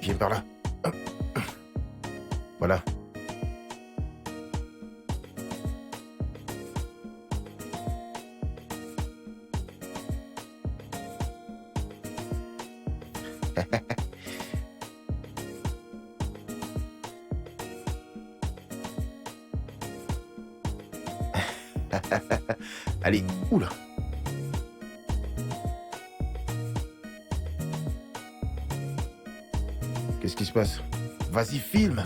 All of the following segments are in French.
Viens par là. Voilà. Allez, oula. Qu'est-ce qui se passe? Vas-y, filme.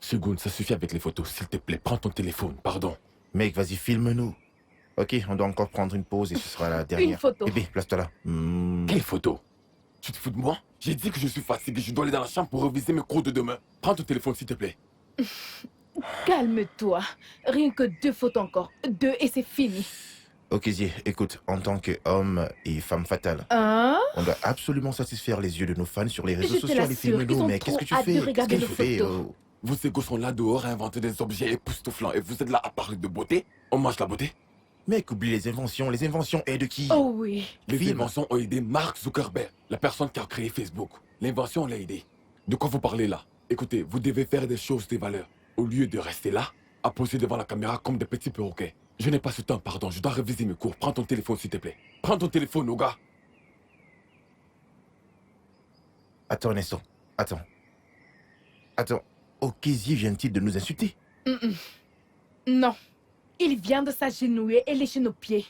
Seconde, ça suffit avec les photos. S'il te plaît, prends ton téléphone, pardon. Mec, vas-y, filme-nous. Ok, on doit encore prendre une pause et ce sera la dernière. Une photo. Bébé, place-toi là. Quelle photo? Tu te fous de moi? J'ai dit que je suis fatigué, je dois aller dans la chambre pour réviser mes cours de demain. Prends ton téléphone, s'il te plaît. Calme-toi. Rien que 2 photos encore. 2 et c'est fini. Ok, Zie, écoute, en tant qu'homme et femme fatale, Hein? on doit absolument satisfaire les yeux de nos fans sur les réseaux Je te sociaux. Allez, l'assure, ils filme-nous, ont mais qu'est-ce que tu trop hâte de fais? Qu'est-ce regarder que tu nos fais? photos. Oh. Vos égos sont là dehors à inventer des objets époustouflants et vous êtes là à parler de beauté? On mange la beauté? Mec, oublie les inventions. Les inventions aident qui? Oh oui. Les Film. inventions ont aidé Mark Zuckerberg, la personne qui a créé Facebook. L'invention l'a aidé. De quoi vous parlez là? Écoutez, vous devez faire des choses de valeur. Au lieu de rester là, à poser devant la caméra comme des petits perroquets. Je n'ai pas ce temps, pardon, je dois réviser mes cours. Prends ton téléphone, s'il te plaît. Prends ton téléphone, au gars. Attends un instant. Attends. Okézie vient-il de nous insulter? Non. Il vient de s'agenouiller et lécher nos pieds.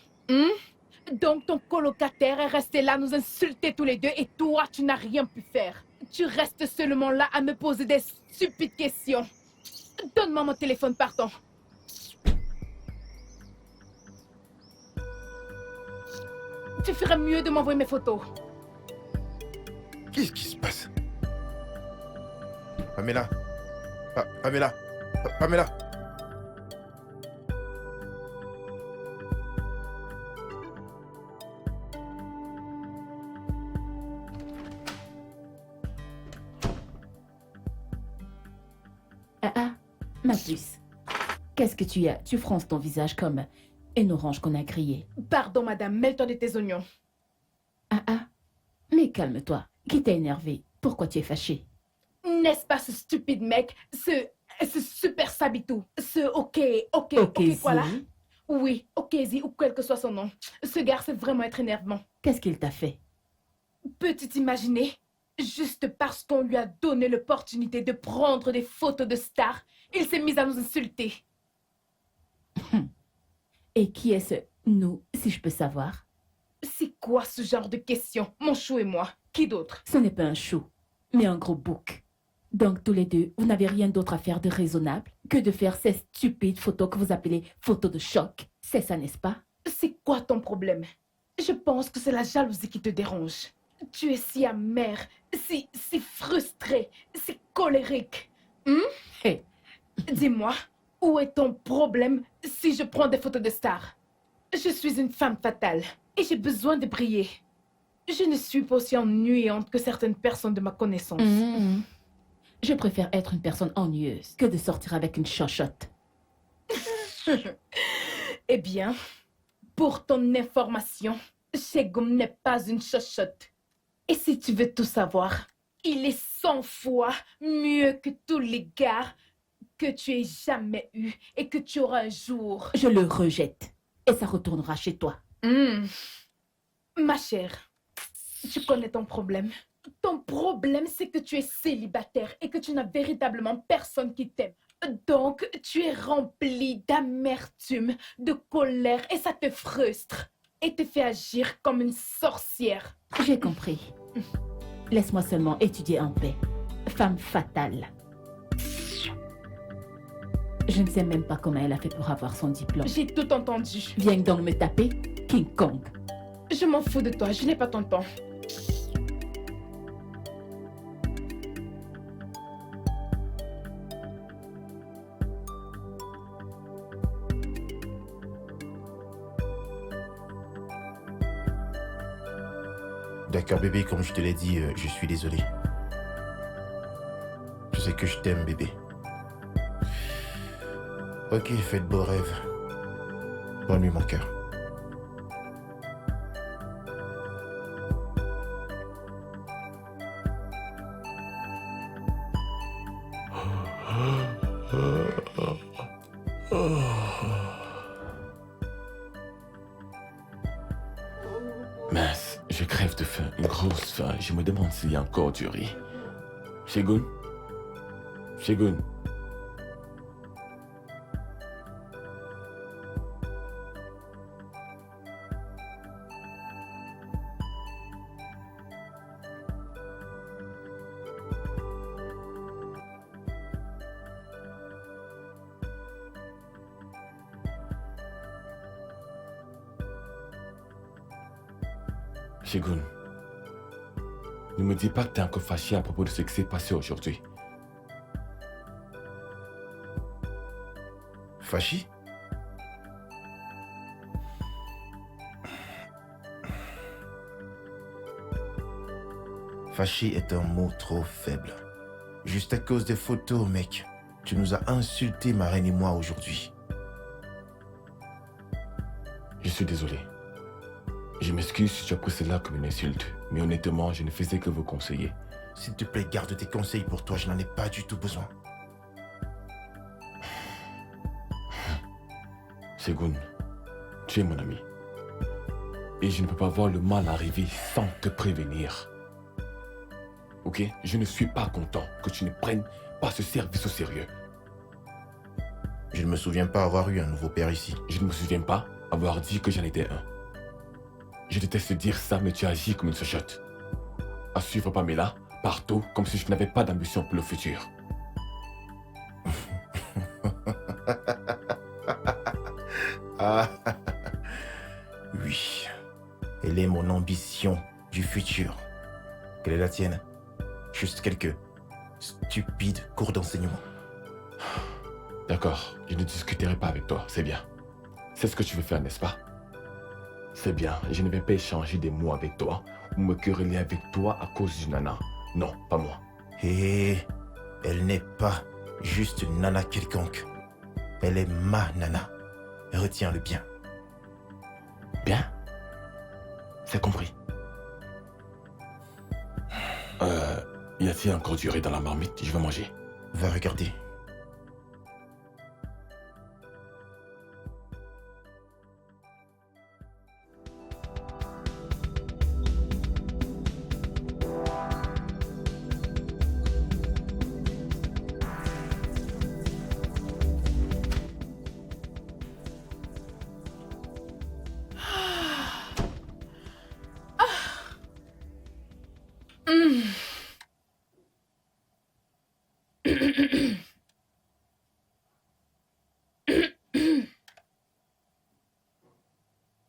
Donc ton colocataire est resté là à nous insulter tous les deux et toi, tu n'as rien pu faire. Tu restes seulement là à me poser des stupides questions. Donne-moi mon téléphone, pardon. Tu ferais mieux de m'envoyer mes photos. Qu'est-ce qui se passe? Pamela. Pamela. Pamela. Ma puce. Qu'est-ce que tu as? Tu fronces ton visage comme une orange qu'on a grillée. Pardon, madame, mêle-toi de tes oignons. Mais calme-toi. Qui t'a énervé? Pourquoi tu es fâché? N'est-ce pas ce stupide mec? Ce super Sabitou? Ok, voilà. Zie. Oui, Okézie ou quel que soit son nom. Ce gars c'est vraiment être énervant. Qu'est-ce qu'il t'a fait? Peux-tu t'imaginer? Juste parce qu'on lui a donné l'opportunité de prendre des photos de stars, il s'est mis à nous insulter. Et qui est ce nous, si je peux savoir? C'est quoi ce genre de questions? Mon chou et moi. Qui d'autre? Ce n'est pas un chou, mais un gros bouc. Donc tous les deux, vous n'avez rien d'autre à faire de raisonnable que de faire ces stupides photos que vous appelez photos de choc. C'est ça, n'est-ce pas? C'est quoi ton problème? Je pense que c'est la jalousie qui te dérange. Tu es si amer, si frustré, si colérique. Hey. Dis-moi, où est ton problème si je prends des photos de stars? Je suis une femme fatale et j'ai besoin de briller. Je ne suis pas aussi ennuyante que certaines personnes de ma connaissance. Je préfère être une personne ennuyeuse que de sortir avec une chochotte. Eh bien, pour ton information, Shegum n'est pas une chochotte. Et si tu veux tout savoir, il est 100 fois mieux que tous les gars que tu aies jamais eu et que tu auras un jour. Je le rejette et ça retournera chez toi. Ma chère, tu connais ton problème. Ton problème, c'est que tu es célibataire et que tu n'as véritablement personne qui t'aime. Donc, tu es rempli d'amertume, de colère et ça te frustre et te fait agir comme une sorcière. J'ai compris. Laisse-moi seulement étudier en paix. Femme fatale. Je ne sais même pas comment elle a fait pour avoir son diplôme. J'ai tout entendu. Viens donc me taper, King Kong. Je m'en fous de toi, je n'ai pas ton temps. D'accord, bébé, comme je te l'ai dit, je suis désolé. Je sais que je t'aime, bébé. Ok, fais de beaux rêves. Bonne nuit, mon cœur. Mince, je crève de faim, une grosse faim. Je me demande s'il y a encore du riz. Shegun? Shegun? Shegun, ne me dis pas que t'es encore fâché à propos de ce qui s'est passé aujourd'hui. Fâché? Fâché est un mot trop faible. Juste à cause des photos, mec. Tu nous as insulté, ma reine et moi, aujourd'hui. Je suis désolé. Je m'excuse si tu as pris cela comme une insulte, mais honnêtement, je ne faisais que vous conseiller. S'il te plaît, garde tes conseils pour toi, je n'en ai pas du tout besoin. Shegun, tu es mon ami. Et je ne peux pas voir le mal arriver sans te prévenir. Ok? Je ne suis pas content que tu ne prennes pas ce service au sérieux. Je ne me souviens pas avoir eu un nouveau père ici. Je ne me souviens pas avoir dit que j'en étais un. Je déteste dire ça, mais tu agis comme une sochotte. À suivre Pamela partout comme si je n'avais pas d'ambition pour le futur. Ah, oui. Elle est mon ambition du futur. Quelle est la tienne? Juste quelques stupides cours d'enseignement. D'accord, je ne discuterai pas avec toi, c'est bien. C'est ce que tu veux faire, n'est-ce pas? C'est bien, je ne vais pas échanger des mots avec toi ou me quereller avec toi à cause d'une nana. Non, pas moi. Et elle n'est pas juste une nana quelconque. Elle est ma nana. Retiens-le bien. Bien? C'est compris. Y a-t-il encore du riz dans la marmite? Je vais manger. Va regarder.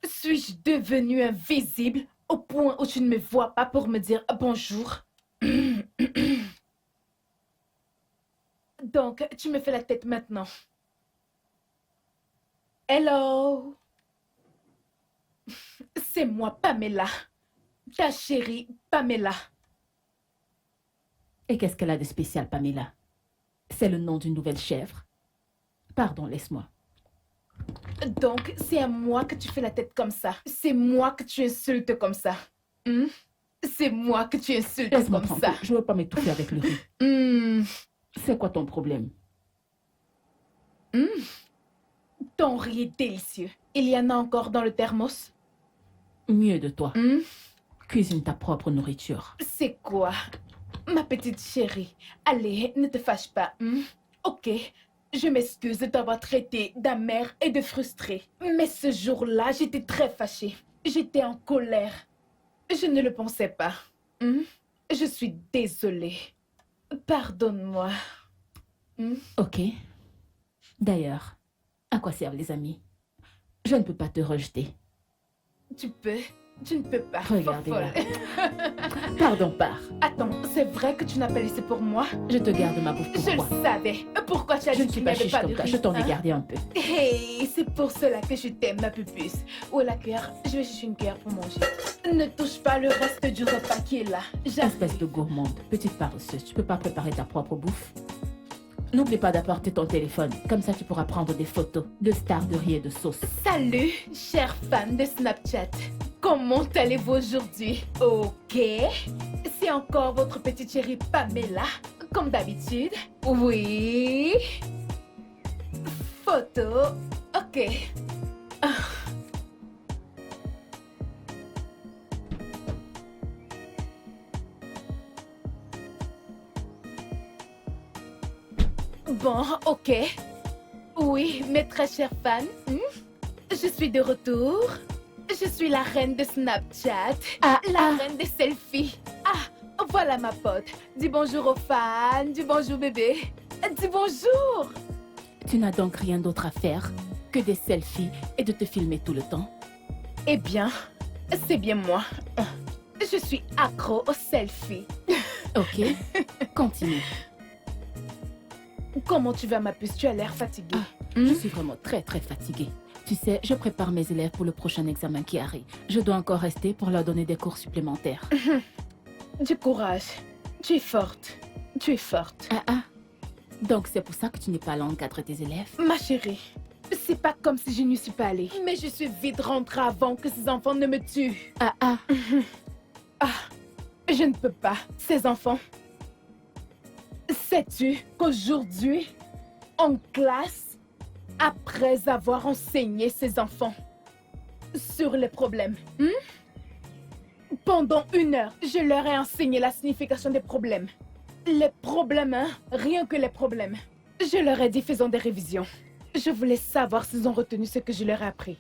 Suis-je devenue invisible au point où tu ne me vois pas pour me dire bonjour? Donc, tu me fais la tête maintenant. Hello? C'est moi, Pamela. Ta chérie Pamela. Et qu'est-ce qu'elle a de spécial, Pamela? C'est le nom d'une nouvelle chèvre. Pardon, laisse-moi. Donc, c'est à moi que tu fais la tête comme ça. C'est moi que tu insultes comme ça. Hmm? C'est moi que tu insultes Laisse-moi comme tranquille. ça. Je ne veux pas m'étouffer avec le riz. Hmm. C'est quoi ton problème? Ton riz est délicieux. Il y en a encore dans le thermos? Mieux de toi. Hmm? Cuisine ta propre nourriture. C'est quoi? Ma petite chérie, allez, ne te fâche pas. Ok, je m'excuse de t'avoir traité d'amère et de frustrée. Mais ce jour-là, j'étais très fâchée. J'étais en colère. Je ne le pensais pas. Je suis désolée. Pardonne-moi. Ok. D'ailleurs, à quoi servent les amis? Je ne peux pas te rejeter. Tu peux? Tu ne peux pas. Regardez-la. Folle. Pardon, pars. Attends, c'est vrai que tu n'as pas laissé pour moi? Je te garde ma bouffe pour Je toi. le savais. Pourquoi tu as Je dit ne qu'il suis n'y pas avait chiche pas comme de toi. riz, Je t'en ai hein? gardé un peu. Hey, c'est pour cela que je t'aime, ma pupuce. Où est la cuillère? Je vais chercher une cuillère pour manger. Ne touche pas le reste du repas qui est là. Espèce de gourmande, petite paresseuse, tu peux pas préparer ta propre bouffe? N'oublie pas d'apporter ton téléphone, comme ça tu pourras prendre des photos de stars de riz et de sauce. Salut, chers fans de Snapchat. Comment allez-vous aujourd'hui? Ok. C'est encore votre petite chérie Pamela, comme d'habitude. Oui. Photo. Ok. Ah. Bon, ok. Oui, mes très chers fans, je suis de retour. Je suis la reine de Snapchat, la reine des selfies. Ah, voilà ma pote. Dis bonjour aux fans, dis bonjour bébé. Dis bonjour. Tu n'as donc rien d'autre à faire que des selfies et de te filmer tout le temps? Eh bien, c'est bien moi. Je suis accro aux selfies. Ok, continue. Comment tu vas ma puce? Tu as l'air fatiguée. Je suis vraiment très fatiguée. Tu sais, je prépare mes élèves pour le prochain examen qui arrive. Je dois encore rester pour leur donner des cours supplémentaires. Du courage. Tu es forte. Tu es forte. Donc c'est pour ça que tu n'es pas là encadrer tes élèves? Ma chérie, c'est pas comme si je n'y suis pas allée. Mais je suis vite rentrée avant que ces enfants ne me tuent. Je ne peux pas. Ces enfants. Sais-tu qu'aujourd'hui, en classe, après avoir enseigné ces enfants sur les problèmes, pendant 1 heure, je leur ai enseigné la signification des problèmes. Les problèmes, hein? Rien que les problèmes. Je leur ai dit faisons des révisions. Je voulais savoir s'ils ont retenu ce que je leur ai appris.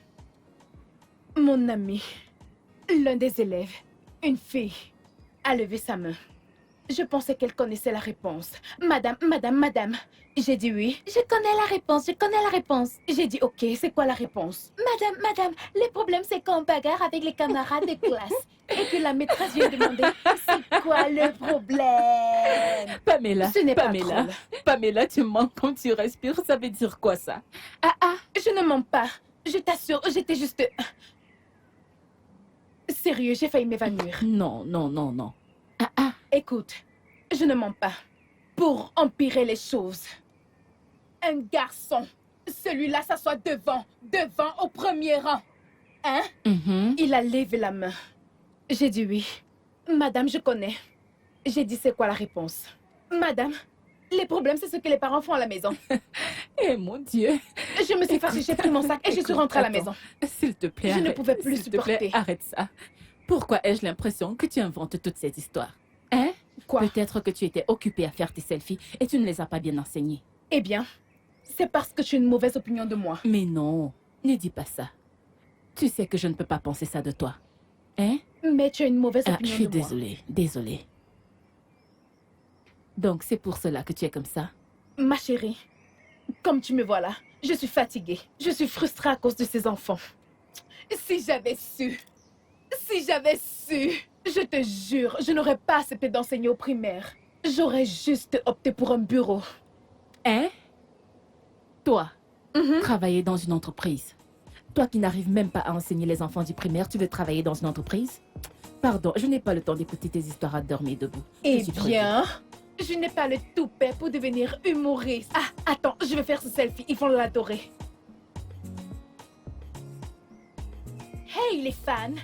Mon ami, l'un des élèves, une fille, a levé sa main. Je pensais qu'elle connaissait la réponse. Madame. J'ai dit oui. Je connais la réponse. J'ai dit ok, c'est quoi la réponse? Madame, le problème c'est qu'on bagarre avec les camarades de classe et que la maîtresse vient demander c'est quoi le problème? Pamela, Ce n'est pas drôle. Pamela, tu mens quand tu respires, ça veut dire quoi ça? Je ne mens pas. Je t'assure, j'étais juste... Sérieux, j'ai failli m'évanouir. Non. Écoute, je ne mens pas. Pour empirer les choses, un garçon, celui-là s'assoit devant au premier rang. Hein? Il a levé la main. J'ai dit oui. Madame, je connais. J'ai dit c'est quoi la réponse? Madame, les problèmes c'est ce que les parents font à la maison. Eh mon Dieu. Je me suis fâchée, j'ai pris mon sac et je suis rentrée à la maison. S'il te plaît, Je ne arrête. pouvais plus S'il te plaît, supporter. arrête ça. Pourquoi ai-je l'impression que tu inventes toutes ces histoires? Hein? Quoi? Peut-être que tu étais occupée à faire tes selfies et tu ne les as pas bien enseignés. Eh bien, c'est parce que tu as une mauvaise opinion de moi. Mais non, ne dis pas ça. Tu sais que je ne peux pas penser ça de toi. Hein? Mais tu as une mauvaise Je opinion suis de moi. désolée. Donc c'est pour cela que tu es comme ça? Ma chérie, comme tu me vois là, je suis fatiguée. Je suis frustrée à cause de ces enfants. Si j'avais su, je te jure, je n'aurais pas accepté d'enseigner au primaire. J'aurais juste opté pour un bureau. Hein? Toi, travailler dans une entreprise. Toi qui n'arrives même pas à enseigner les enfants du primaire, tu veux travailler dans une entreprise? Pardon, je n'ai pas le temps d'écouter tes histoires à dormir debout. Eh bien, je n'ai pas le toupet pour devenir humoriste. Attends, je vais faire ce selfie, ils vont l'adorer. Hey les fans,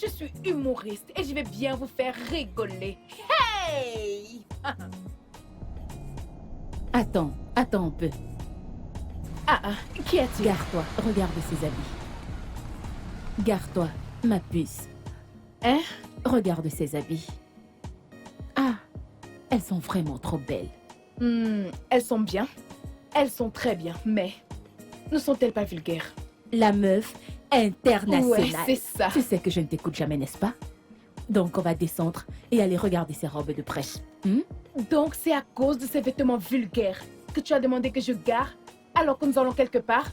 je suis humoriste et je vais bien vous faire rigoler. Hey! Attends un peu. Qui a-t-il? Gare-toi, regarde ses habits. Gare-toi, ma puce. Hein? Regarde ses habits. Elles sont vraiment trop belles. Elles sont bien. Elles sont très bien, mais ne sont-elles pas vulgaires? La meuf internationale. Ouais, c'est ça. Tu sais que je ne t'écoute jamais, n'est-ce pas? Donc on va descendre et aller regarder ses robes de près. Donc c'est à cause de ces vêtements vulgaires que tu as demandé que je gare alors que nous allons quelque part?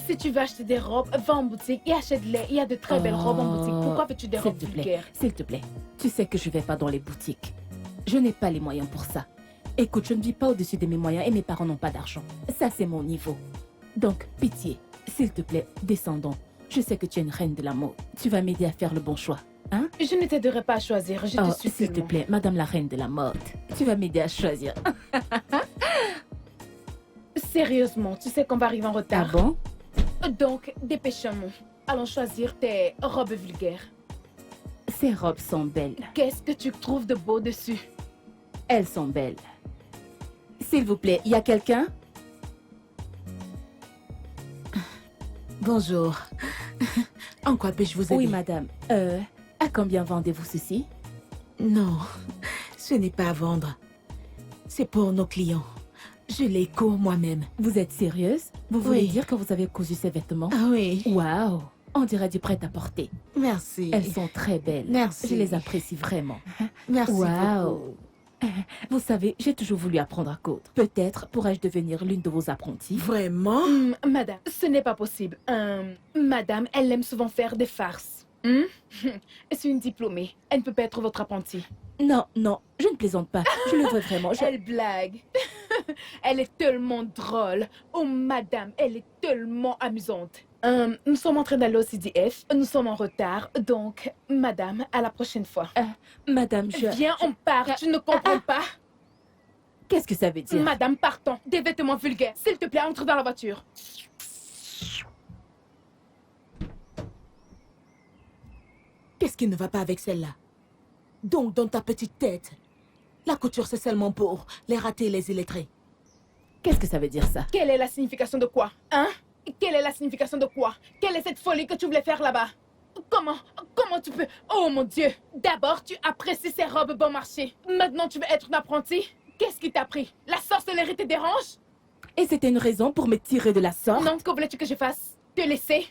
Si tu veux acheter des robes, va en boutique et achète-les. Il y a de très belles robes en boutique. Pourquoi veux-tu des robes vulgaires? S'il te plaît, tu sais que je vais pas dans les boutiques. Je n'ai pas les moyens pour ça. Écoute, je ne vis pas au-dessus de mes moyens et mes parents n'ont pas d'argent. Ça, c'est mon niveau. Donc, pitié, s'il te plaît, descendons. Je sais que tu es une reine de la mode. Tu vas m'aider à faire le bon choix, hein? Je ne t'aiderai pas à choisir, je te suis s'il te seulement. plaît, madame la reine de la mode. Tu vas m'aider à choisir. Sérieusement, tu sais qu'on va arriver en retard. Ah bon? Donc, dépêchons-nous. allons choisir tes robes vulgaires. Ces robes sont belles. Qu'est-ce que tu trouves de beau dessus? Elles sont belles. S'il vous plaît, y a quelqu'un? Bonjour. En quoi puis-je vous aider? Oui, madame. À combien vendez-vous ceci? Non, ce n'est pas à vendre. C'est pour nos clients. Je les cours moi-même. Vous êtes sérieuse? Vous voulez Oui. dire que vous avez cousu ces vêtements? Ah oui, Waouh! On dirait du prêt-à-porter. merci. Elles sont très belles. Merci. Je les apprécie vraiment. Merci Waouh. beaucoup. Vous savez, j'ai toujours voulu apprendre à coudre. Peut-être pourrais-je devenir l'une de vos apprenties? Vraiment? Madame, ce n'est pas possible. Madame, elle aime souvent faire des farces. C'est une diplômée. Elle ne peut pas être votre apprentie. Non, non, je ne plaisante pas. Je le veux vraiment. Elle blague. Elle est tellement drôle. Oh, madame, elle est tellement amusante. Nous sommes en train d'aller au CDF. Nous sommes en retard. Donc, madame, à la prochaine fois. Madame, Viens, on part. Tu ne comprends pas? Qu'est-ce que ça veut dire? Madame, partons. Des vêtements vulgaires. S'il te plaît, entre dans la voiture. Qu'est-ce qui ne va pas avec celle-là? Donc, dans ta petite tête, la couture, c'est seulement pour les ratés et les illettrés. Qu'est-ce que ça veut dire ça? Quelle est la signification de quoi? Hein? Quelle est la signification de quoi? Quelle est cette folie que tu voulais faire là-bas? Comment tu peux... Oh mon Dieu! D'abord, tu apprécies ces robes bon marché. Maintenant, tu veux être une apprentie? Qu'est-ce qui t'a pris? La sorcellerie te dérange? Et c'était une raison pour me tirer de la sorte? Non, que voulais-tu que je fasse? Te laisser?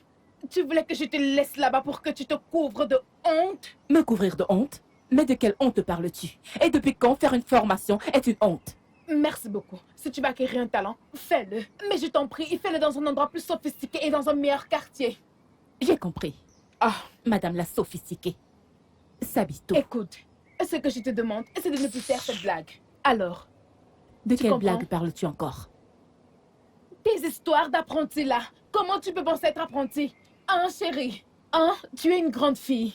Tu voulais que je te laisse là-bas pour que tu te couvres de honte? Me couvrir de honte? Mais de quelle honte parles-tu? Et depuis quand faire une formation est une honte? Merci beaucoup. Si tu veux acquérir un talent, fais-le. Mais je t'en prie, fais-le dans un endroit plus sophistiqué et dans un meilleur quartier. J'ai compris. Ah, Madame la sophistiquée. Sabito. écoute, ce que je te demande, c'est de ne plus faire cette blague. Alors, De tu quelle comprends? blague parles-tu encore? tes histoires d'apprenti là, comment tu peux penser être apprenti? Hein, chérie? Hein, tu es une grande fille.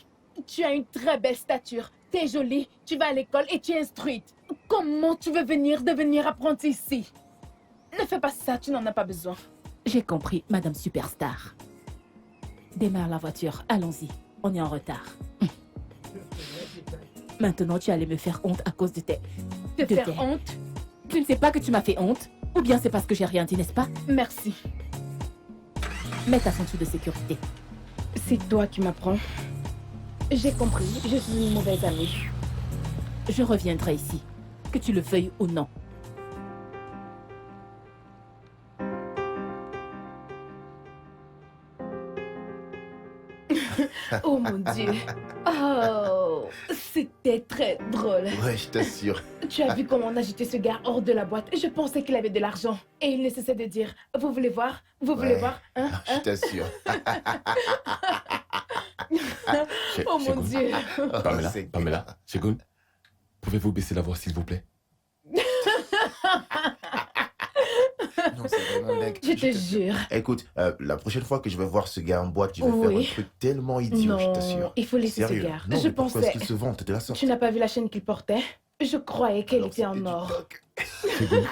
Tu as une très belle stature. T'es jolie, tu vas à l'école et tu es instruite. Comment tu veux venir devenir apprenti ici? Ne fais pas ça, tu n'en as pas besoin. J'ai compris, Madame Superstar. Démarre la voiture, allons-y. On est en retard. Maintenant, tu allais me faire honte à cause de tes... Te de faire tes- honte? Tu ne sais pas que tu m'as fait honte? Ou bien c'est parce que j'ai rien dit, n'est-ce pas? Merci. Mets ta ceinture de sécurité. C'est toi qui m'apprends. J'ai compris, je suis une mauvaise amie. Je reviendrai ici, que tu le veuilles ou non. Oh mon Dieu. Oh, c'était très drôle. Ouais, je t'assure. Tu as vu comment on agitait ce gars hors de la boîte? Je pensais qu'il avait de l'argent. Et il ne cessait de dire, vous voulez voir? Vous voulez Ouais. voir? Hein? Je t'assure. Oh mon Segoun. Dieu. Pamela, c'est Pamela, Segoun, pouvez-vous baisser la voix s'il vous plaît? Non, c'est vraiment dingue. Je te t'assure. jure. Écoute, la prochaine fois que je vais voir ce gars en boîte, je vais faire Oui. un truc tellement idiot, je Non, t'assure. il faut laisser ce Sérieux. gars. Non, Je mais pourquoi pensais... est-ce qu'il se vante de la sorte? Tu n'as pas vu la chaîne qu'il portait? Je croyais qu'elle Alors, était en c'était du or. toc. Segoun.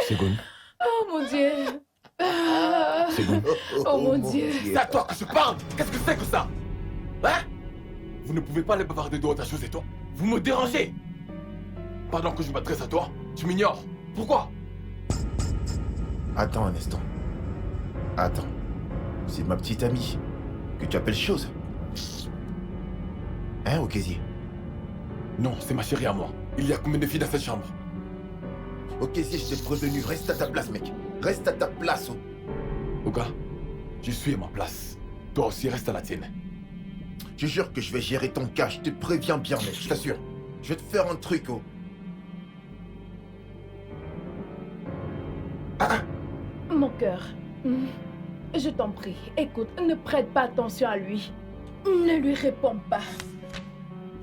Segoun. Oh mon Dieu. Ah. Segoun. Oh, mon Dieu. C'est à toi que je parle! Qu'est-ce que c'est que ça? Hein? Vous ne pouvez pas les bavarder de autre chose et toi? Vous me dérangez! Pendant que je m'adresse à toi, tu m'ignores. Pourquoi? Attends un instant. Attends. C'est ma petite amie. Que tu appelles chose. Hein, Okézie? Non, c'est ma chérie à moi. Il y a combien de filles dans cette chambre? Okézie, je t'ai prévenu. Reste à ta place, mec. Reste à ta place. Oh. Oga, je suis à ma place. Toi aussi, reste à la tienne. Je jure que je vais gérer ton cas. Je te préviens bien, mec. Je t'assure. Je vais te faire un truc, oh. Mon cœur, je t'en prie, écoute, ne prête pas attention à lui. Ne lui réponds pas.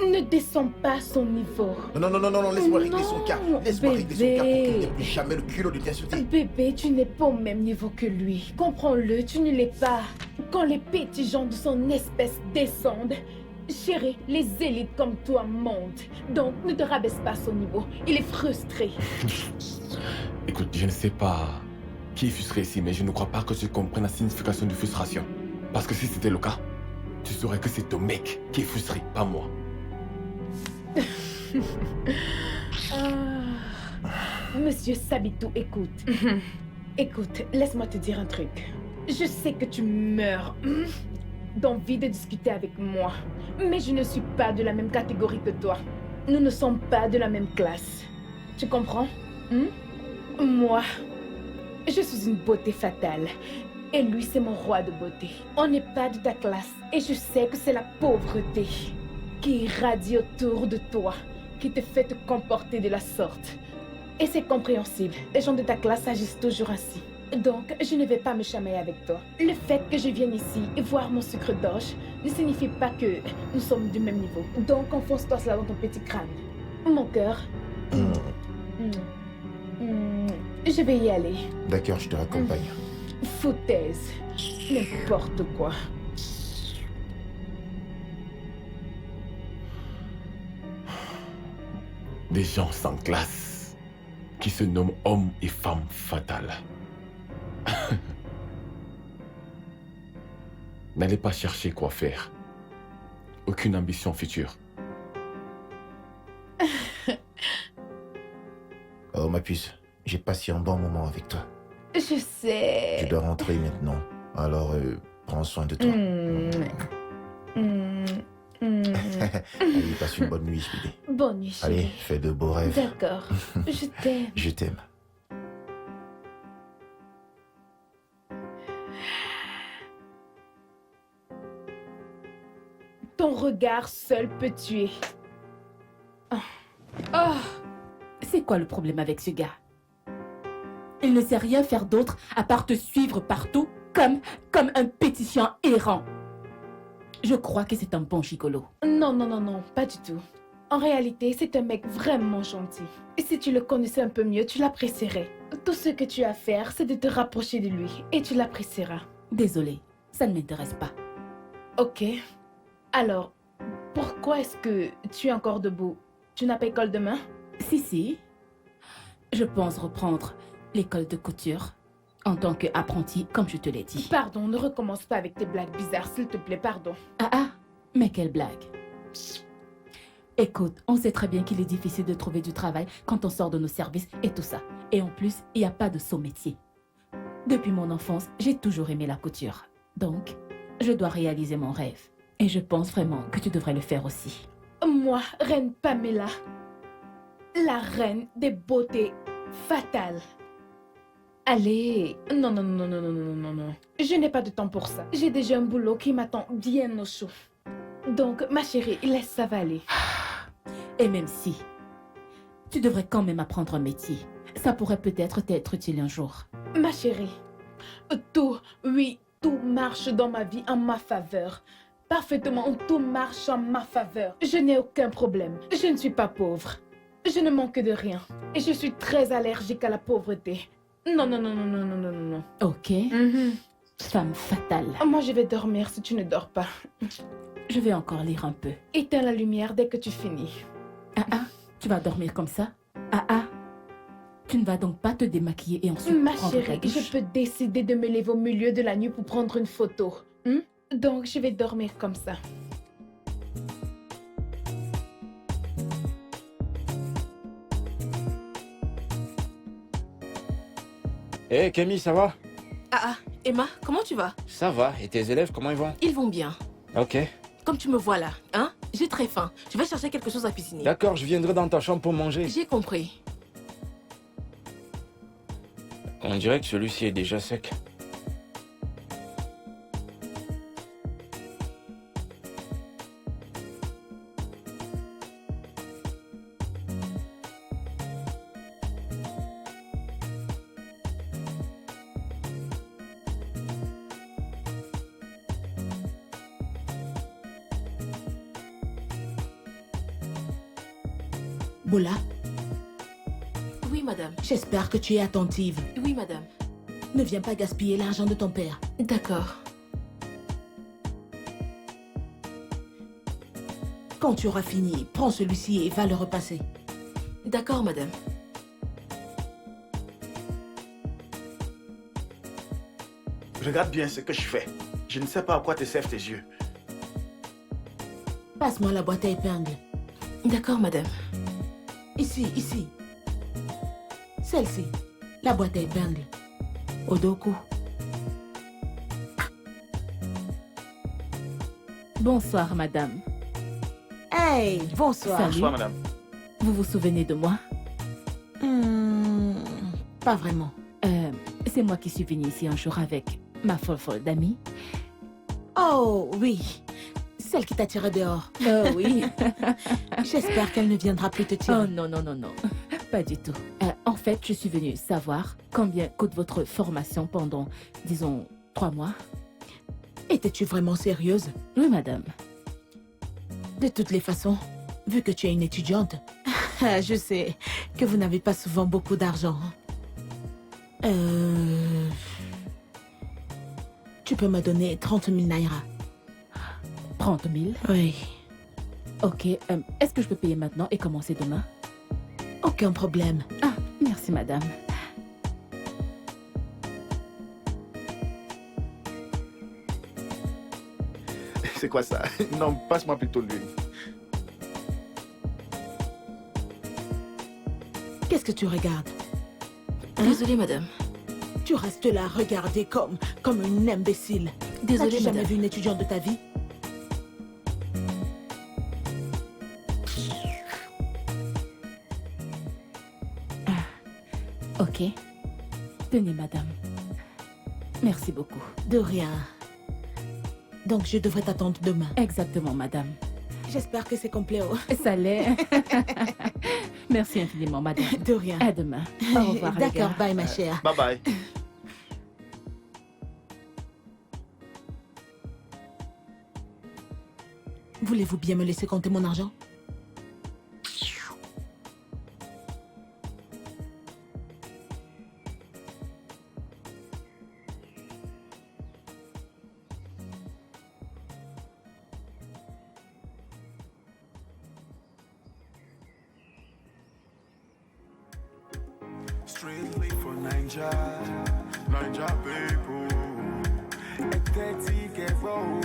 Ne descends pas à son niveau. Non, laisse-moi régler son Non, cas. Laisse-moi régler son cas pour qu'il bébé. n'ait plus jamais le culot de t'insulter. Bébé, tu n'es pas au même niveau que lui. Comprends-le, tu ne l'es pas. Quand les petits gens de son espèce descendent, chérie, les élites comme toi montent. Donc, ne te rabaisse pas à son niveau. Il est frustré. Écoute, je ne sais pas qui est frustré ici, mais je ne crois pas que tu comprennes la signification de frustration. Parce que si c'était le cas, tu saurais que c'est ton mec qui est frustré, pas moi. Monsieur Sabitou, écoute. Écoute, laisse-moi te dire un truc. Je sais que tu meurs d'envie de discuter avec moi. Mais je ne suis pas de la même catégorie que toi. Nous ne sommes pas de la même classe. Tu comprends? Moi, je suis une beauté fatale. Et lui, c'est mon roi de beauté. On n'est pas de ta classe. Et je sais que c'est la pauvreté qui irradie autour de toi, qui te fait te comporter de la sorte. Et c'est compréhensible. Les gens de ta classe agissent toujours ainsi. Donc, je ne vais pas me chamailler avec toi. Le fait que je vienne ici et voir mon sucre d'orge ne signifie pas que nous sommes du même niveau. Donc, enfonce-toi cela dans ton petit crâne. Mon cœur. Je vais y aller. D'accord, je te raccompagne. Foutaise. N'importe quoi. Des gens sans classe qui se nomment hommes et femmes fatales. N'allez pas chercher quoi faire. Aucune ambition future. Oh ma puce, j'ai passé un bon moment avec toi. Je sais. Je dois rentrer maintenant. Alors, prends soin de toi. Allez, passe une bonne nuit, bébé. Bonne nuit, chérie. Allez, fais de beaux rêves. D'accord. Je t'aime. Je t'aime. Ton regard seul peut tuer. Oh, c'est quoi le problème avec ce gars? Il ne sait rien faire d'autre à part te suivre partout comme un pétition errant. Je crois que c'est un bon gigolo. Non, non, non, non, pas du tout. En réalité, c'est un mec vraiment gentil. Et si tu le connaissais un peu mieux, tu l'apprécierais. Tout ce que tu as à faire, c'est de te rapprocher de lui. Et tu l'apprécieras. Désolée, ça ne m'intéresse pas. Ok. Alors, pourquoi est-ce que tu es encore debout? Tu n'as pas école demain? Si. Je pense reprendre l'école de couture en tant qu'apprenti, comme je te l'ai dit. Pardon, ne recommence pas avec tes blagues bizarres, s'il te plaît, pardon. Mais quelle blague. Écoute, on sait très bien qu'il est difficile de trouver du travail quand on sort de nos services et tout ça. Et en plus, il n'y a pas de saut métier. Depuis mon enfance, j'ai toujours aimé la couture. Donc, je dois réaliser mon rêve. Et je pense vraiment que tu devrais le faire aussi. Moi, reine Pamela, la reine des beautés fatales. Allez, non, non, non, non, non, non, non, non. Je n'ai pas de temps pour ça. J'ai déjà un boulot qui m'attend bien au chaud. Donc, ma chérie, laisse ça va aller. Et même si, tu devrais quand même apprendre un métier. Ça pourrait peut-être t'être utile un jour. Ma chérie, tout marche dans ma vie en ma faveur. Parfaitement, tout marche en ma faveur. Je n'ai aucun problème. Je ne suis pas pauvre. Je ne manque de rien. Et je suis très allergique à la pauvreté. Non, non, non, non, non, non, non, non. Ok. Femme fatale. Moi, je vais dormir si tu ne dors pas. Je vais encore lire un peu. Éteins la lumière dès que tu finis. Tu vas dormir comme ça? Tu ne vas donc pas te démaquiller et ensuite Ma prendre ta chérie, douche? je peux décider de me lever au milieu de la nuit pour prendre une photo. Donc, je vais dormir comme ça. Hé Camille, ça va? Emma, comment tu vas? Ça va, et tes élèves, comment ils vont? Ils vont bien. Ok. Comme tu me vois là, hein? J'ai très faim. Je vais chercher quelque chose à cuisiner. D'accord, je viendrai dans ta chambre pour manger. J'ai compris. On dirait que celui-ci est déjà sec. Bola, Oui, madame. j'espère que tu es attentive. Oui, madame. Ne viens pas gaspiller l'argent de ton père. D'accord. Quand tu auras fini, prends celui-ci et va le repasser. D'accord, madame. Regarde bien ce que je fais. Je ne sais pas à quoi te servent tes yeux. Passe-moi la boîte à épingles. D'accord, madame. Ici, ici. Celle-ci. La boîte à épingles. Odoku. Bonsoir, madame. Hey, bonsoir. Salut. Bonsoir, madame. Vous vous souvenez de moi? Pas vraiment. C'est moi qui suis venue ici un jour avec ma folle d'amie. Oh, oui. Celle qui t'a tiré dehors. Oh oui. J'espère qu'elle ne viendra plus te tirer. Oh non, non, non, non. Pas du tout. En fait, je suis venue savoir combien coûte votre formation pendant, disons, 3 mois. Étais-tu vraiment sérieuse? Oui, madame. De toutes les façons, vu que tu es une étudiante, je sais que vous n'avez pas souvent beaucoup d'argent. Tu peux me donner 30 000 naira. 30 000. Oui. Ok. Est-ce que je peux payer maintenant et commencer demain? Aucun problème. Ah, merci, madame. C'est quoi ça? Non, passe-moi plutôt lui. Qu'est-ce que tu regardes? Désolée, madame. Tu restes là à regarder comme une imbécile. Désolée, N'as-tu jamais madame. vu une étudiante de ta vie? Ok. Tenez, madame. Merci beaucoup. De rien. Donc je devrais t'attendre demain. Exactement, madame. J'espère que c'est complet. Oh. Ça l'est. Merci infiniment, madame. De rien. À demain. Au revoir, les D'accord, gars. bye ma chère. Bye bye. Voulez-vous bien me laisser compter mon argent? Strictly for Ninja, Ninja people. Etheti get roll.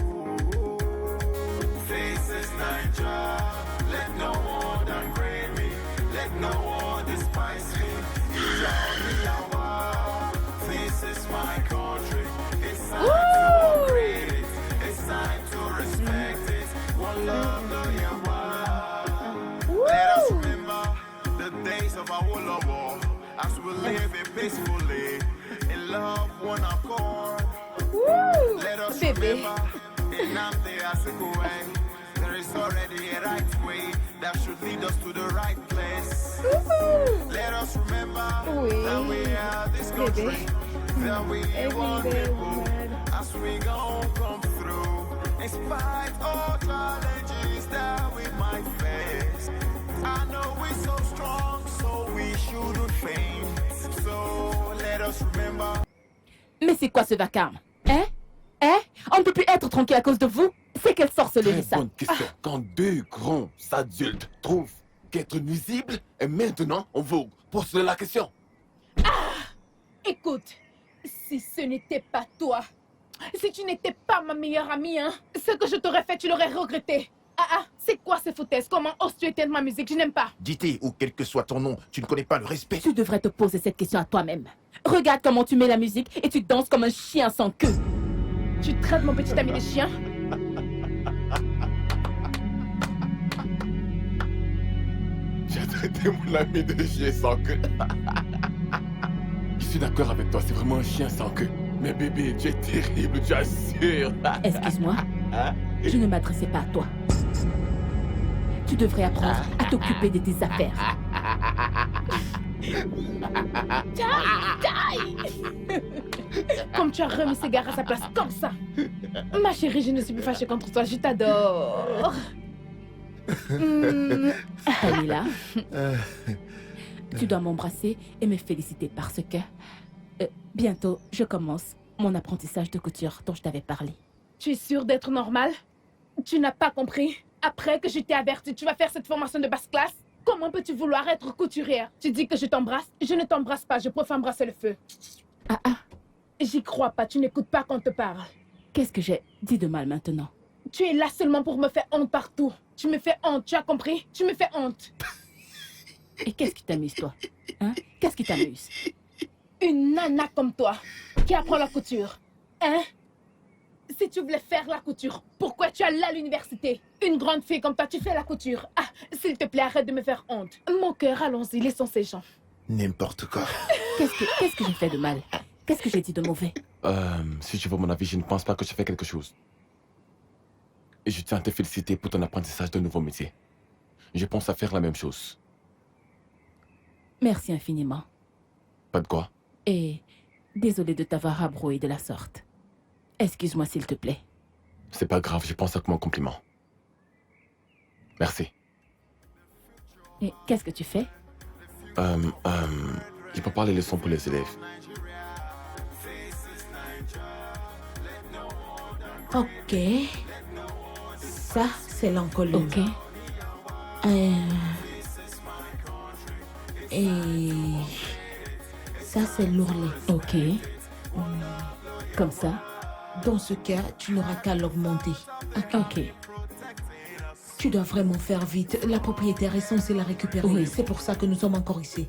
Faces Ninja, let no one downgrade me, let no one despise me. This is my country. It's time to upgrade it. It's time to respect it. One love, no yawa. Let us remember the days of our war. As we live it peacefully, in love, one accord. Let us remember, in Amte Asikwe, there is already a right way that should lead us to the right place. Let us remember that we are this country, that we want people, as we go come through. In spite of challenges that we might face, I know we're so strong, so we shouldn't faint. So let us remember. Mais c'est quoi ce vacarme? Hein? Hein? On ne peut plus être tranquille à cause de vous? C'est quelle sorcellerie, Très ça? bonne question. Quand deux grands adultes trouvent qu'être nuisible, et maintenant on vous pose la question. Écoute, si ce n'était pas toi, si tu n'étais pas ma meilleure amie, hein, ce que je t'aurais fait, tu l'aurais regretté. C'est quoi ces foutaises? Comment oses-tu éteindre ma musique? Je n'aime pas. Dité, ou quel que soit ton nom, tu ne connais pas le respect. Tu devrais te poser cette question à toi-même. Regarde comment tu mets la musique et tu danses comme un chien sans queue. Tu traites mon petit ami de chien? Tu as traité mon ami de chien sans queue. Je suis d'accord avec toi, c'est vraiment un chien sans queue. Mais bébé, tu es terrible, tu assures. Excuse-moi, je ne m'adressais pas à toi. Tu devrais apprendre à t'occuper de tes affaires. Comme tu as remis ces gars à sa place comme ça. Ma chérie, je ne suis plus fâchée contre toi, je t'adore. Alila, tu dois m'embrasser et me féliciter parce que bientôt je commence mon apprentissage de couture dont je t'avais parlé. Tu es sûre d'être normale? Tu n'as pas compris? Après que je t'ai averti, tu vas faire cette formation de basse classe? Comment peux-tu vouloir être couturière? Tu dis que je t'embrasse? Je ne t'embrasse pas, je préfère embrasser le feu. J'y crois pas, tu n'écoutes pas quand on te parle. Qu'est-ce que j'ai dit de mal maintenant? Tu es là seulement pour me faire honte partout. Tu me fais honte, tu as compris? Tu me fais honte. Et qu'est-ce qui t'amuse, toi? Hein? Qu'est-ce qui t'amuse? Une nana comme toi, qui apprend la couture. Hein? Si tu voulais faire la couture, pourquoi tu allais à l'université? Une grande fille comme toi, tu fais la couture. Ah, s'il te plaît, arrête de me faire honte. Mon cœur, allons-y, laissons ces gens. N'importe quoi. Qu'est-ce que j'ai fait de mal? Qu'est-ce que j'ai dit de mauvais? Si tu veux mon avis, je ne pense pas que tu fais quelque chose. Et je tiens à te féliciter pour ton apprentissage de nouveaux métiers. Je pense à faire la même chose. Merci infiniment. Pas de quoi? Et désolé de t'avoir rabroué de la sorte. Excuse-moi s'il te plaît. C'est pas grave, je pense ça comme un compliment. Merci. Et qu'est-ce que tu fais? Je prépare les leçons pour les élèves. Ok. Ça, c'est l'encolure. Ok. Et ça, c'est l'ourlet. Ok. Comme ça? Dans ce cas, tu n'auras qu'à l'augmenter. Ok. Tu dois vraiment faire vite. La propriétaire est censée la récupérer. Oui. C'est pour ça que nous sommes encore ici.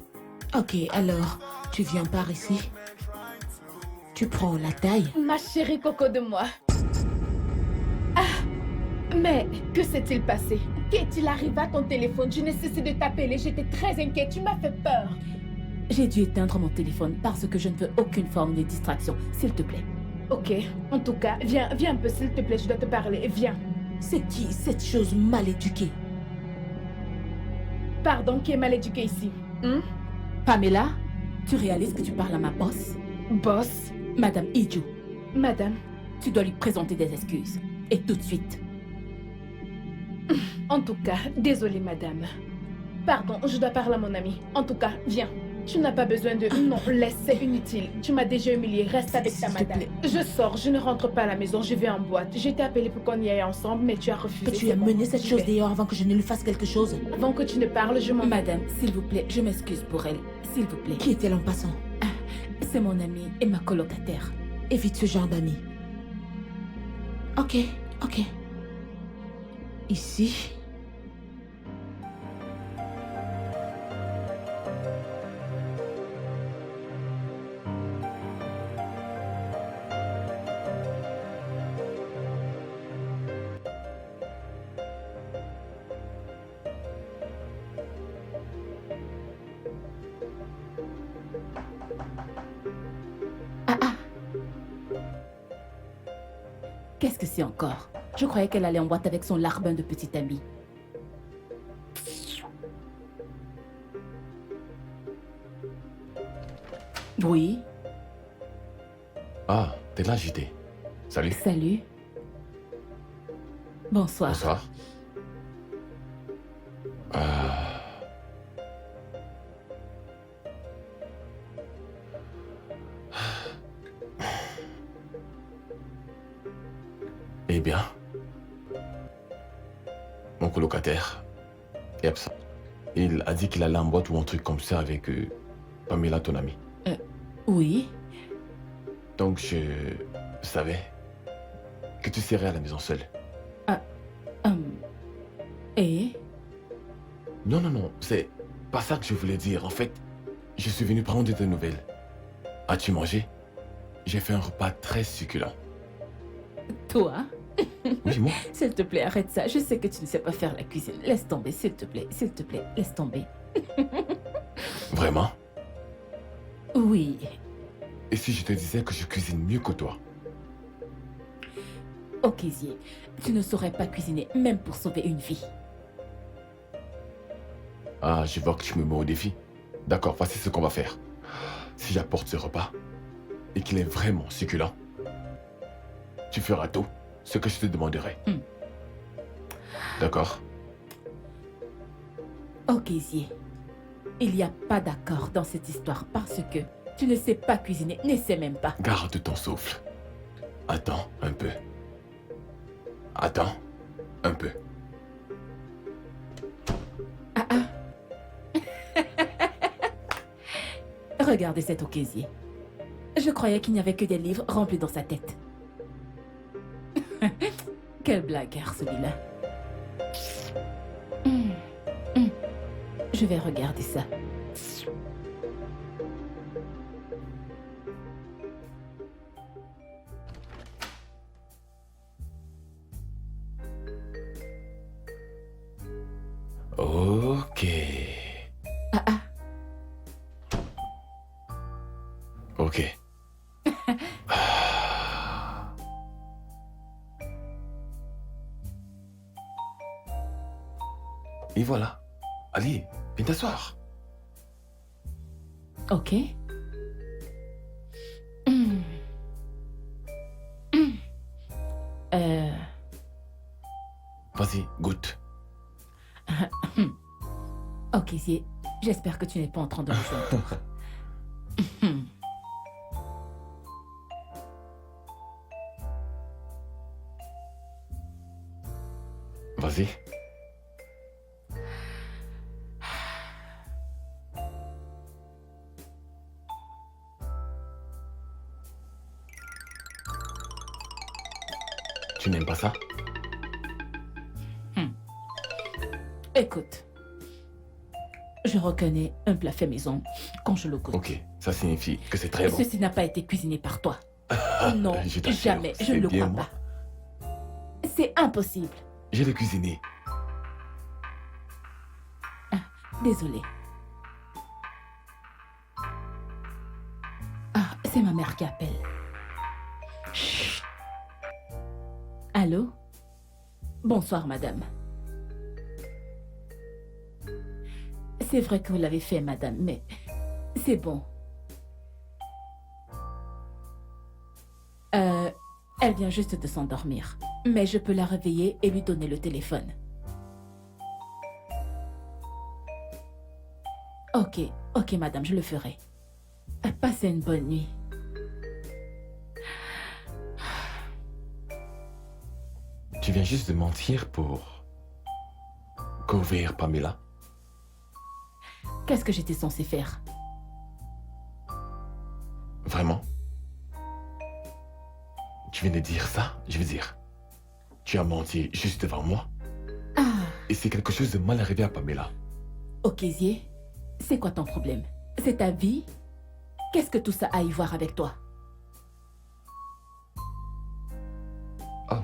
Ok, alors, tu viens par ici. Tu prends la taille. Ma chérie coco de moi. Ah, mais que s'est-il passé? Qu'est-il arrivé à ton téléphone? Je n'ai cessé de t'appeler, j'étais très inquiète, tu m'as fait peur. J'ai dû éteindre mon téléphone parce que je ne veux aucune forme de distraction, s'il te plaît. Ok, en tout cas, viens un peu s'il te plaît, je dois te parler, viens. C'est qui cette chose mal éduquée? Pardon, qui est mal éduqué ici? Pamela, tu réalises que tu parles à ma boss? Boss? Madame Ijo, Madame? tu dois lui présenter des excuses. Et tout de suite. En tout cas, désolée madame. Pardon, je dois parler à mon ami. En tout cas, viens. Tu n'as pas besoin de... Non, laisse, c'est inutile. Tu m'as déjà humilié, reste avec ta S'il te madame. plaît. Je sors, je ne rentre pas à la maison, je vais en boîte. J'ai été appelée pour qu'on y aille ensemble, mais tu as refusé. Que tu c'est as bon, mené cette j'y chose vais. dehors avant que je ne lui fasse quelque chose. Avant que tu ne parles, je m'en vais. Madame, s'il vous plaît, je m'excuse pour elle. S'il vous plaît. Qui est-elle en passant? C'est mon amie et ma colocataire. Évite ce genre d'amis. Ok, ok. Ici. Qu'est-ce que c'est encore? Je croyais qu'elle allait en boîte avec son larbin de petite amie. Oui, Ah, t'es là, JD. Salut. salut. Bonsoir. Bonsoir. Eh bien, mon colocataire est absent. Il a dit qu'il allait en boîte ou un truc comme ça avec Pamela, ton amie. Oui, Donc je savais que tu serais à la maison seule. et Non, non, non, c'est pas ça que je voulais dire. En fait, je suis venu prendre de tes nouvelles. As-tu mangé? J'ai fait un repas très succulent. toi, Oui, moi. s'il te plaît, arrête ça. Je sais que tu ne sais pas faire la cuisine. Laisse tomber, s'il te plaît, laisse tomber. Vraiment? Oui, Et si je te disais que je cuisine mieux que toi? ok, Zie, tu ne saurais pas cuisiner, même pour sauver une vie. Ah, je vois que tu me mets au défi. D'accord, voici ce qu'on va faire. Si j'apporte ce repas et qu'il est vraiment succulent, tu feras tout ce que je te demanderai. D'accord? Ok, Zie, il n'y a pas d'accord dans cette histoire parce que tu ne sais pas cuisiner, n'essaie même pas. Garde ton souffle. Attends un peu. Attends un peu. Regardez cette occasion. Je croyais qu'il n'y avait que des livres remplis dans sa tête. Quel blagueur, celui-là. Je vais regarder ça. Ok. Ok. Et voilà. Allez, viens t'asseoir. Ok. Vas-y, goûte. Ok, Zie, j'espère que tu n'es pas en train de me joindre. Vas-y. Tu n'aimes pas ça? Écoute, je reconnais un plat fait maison quand je le goûte. Ok, ça signifie que c'est très bon. Ceci n'a pas été cuisiné par toi. Non, Je t'assure, jamais, je c'est ne le bien crois moi. pas. C'est impossible. J'ai le cuisiné. Désolée. Ah, c'est ma mère qui appelle. Chut. Allô? Bonsoir, madame. C'est vrai que vous l'avez fait, madame, mais c'est bon. Elle vient juste de s'endormir. Mais je peux la réveiller et lui donner le téléphone. Ok, ok, madame, je le ferai. Passez une bonne nuit. Tu viens juste de mentir pour couvrir Pamela. Qu'est-ce que j'étais censée faire? Vraiment? Tu viens de dire ça? Je veux dire, tu as menti juste devant moi. Ah, Et c'est quelque chose de mal arrivé à Pamela. ok, Zie, c'est quoi ton problème? C'est ta vie? Qu'est-ce que tout ça a à y voir avec toi? Oh.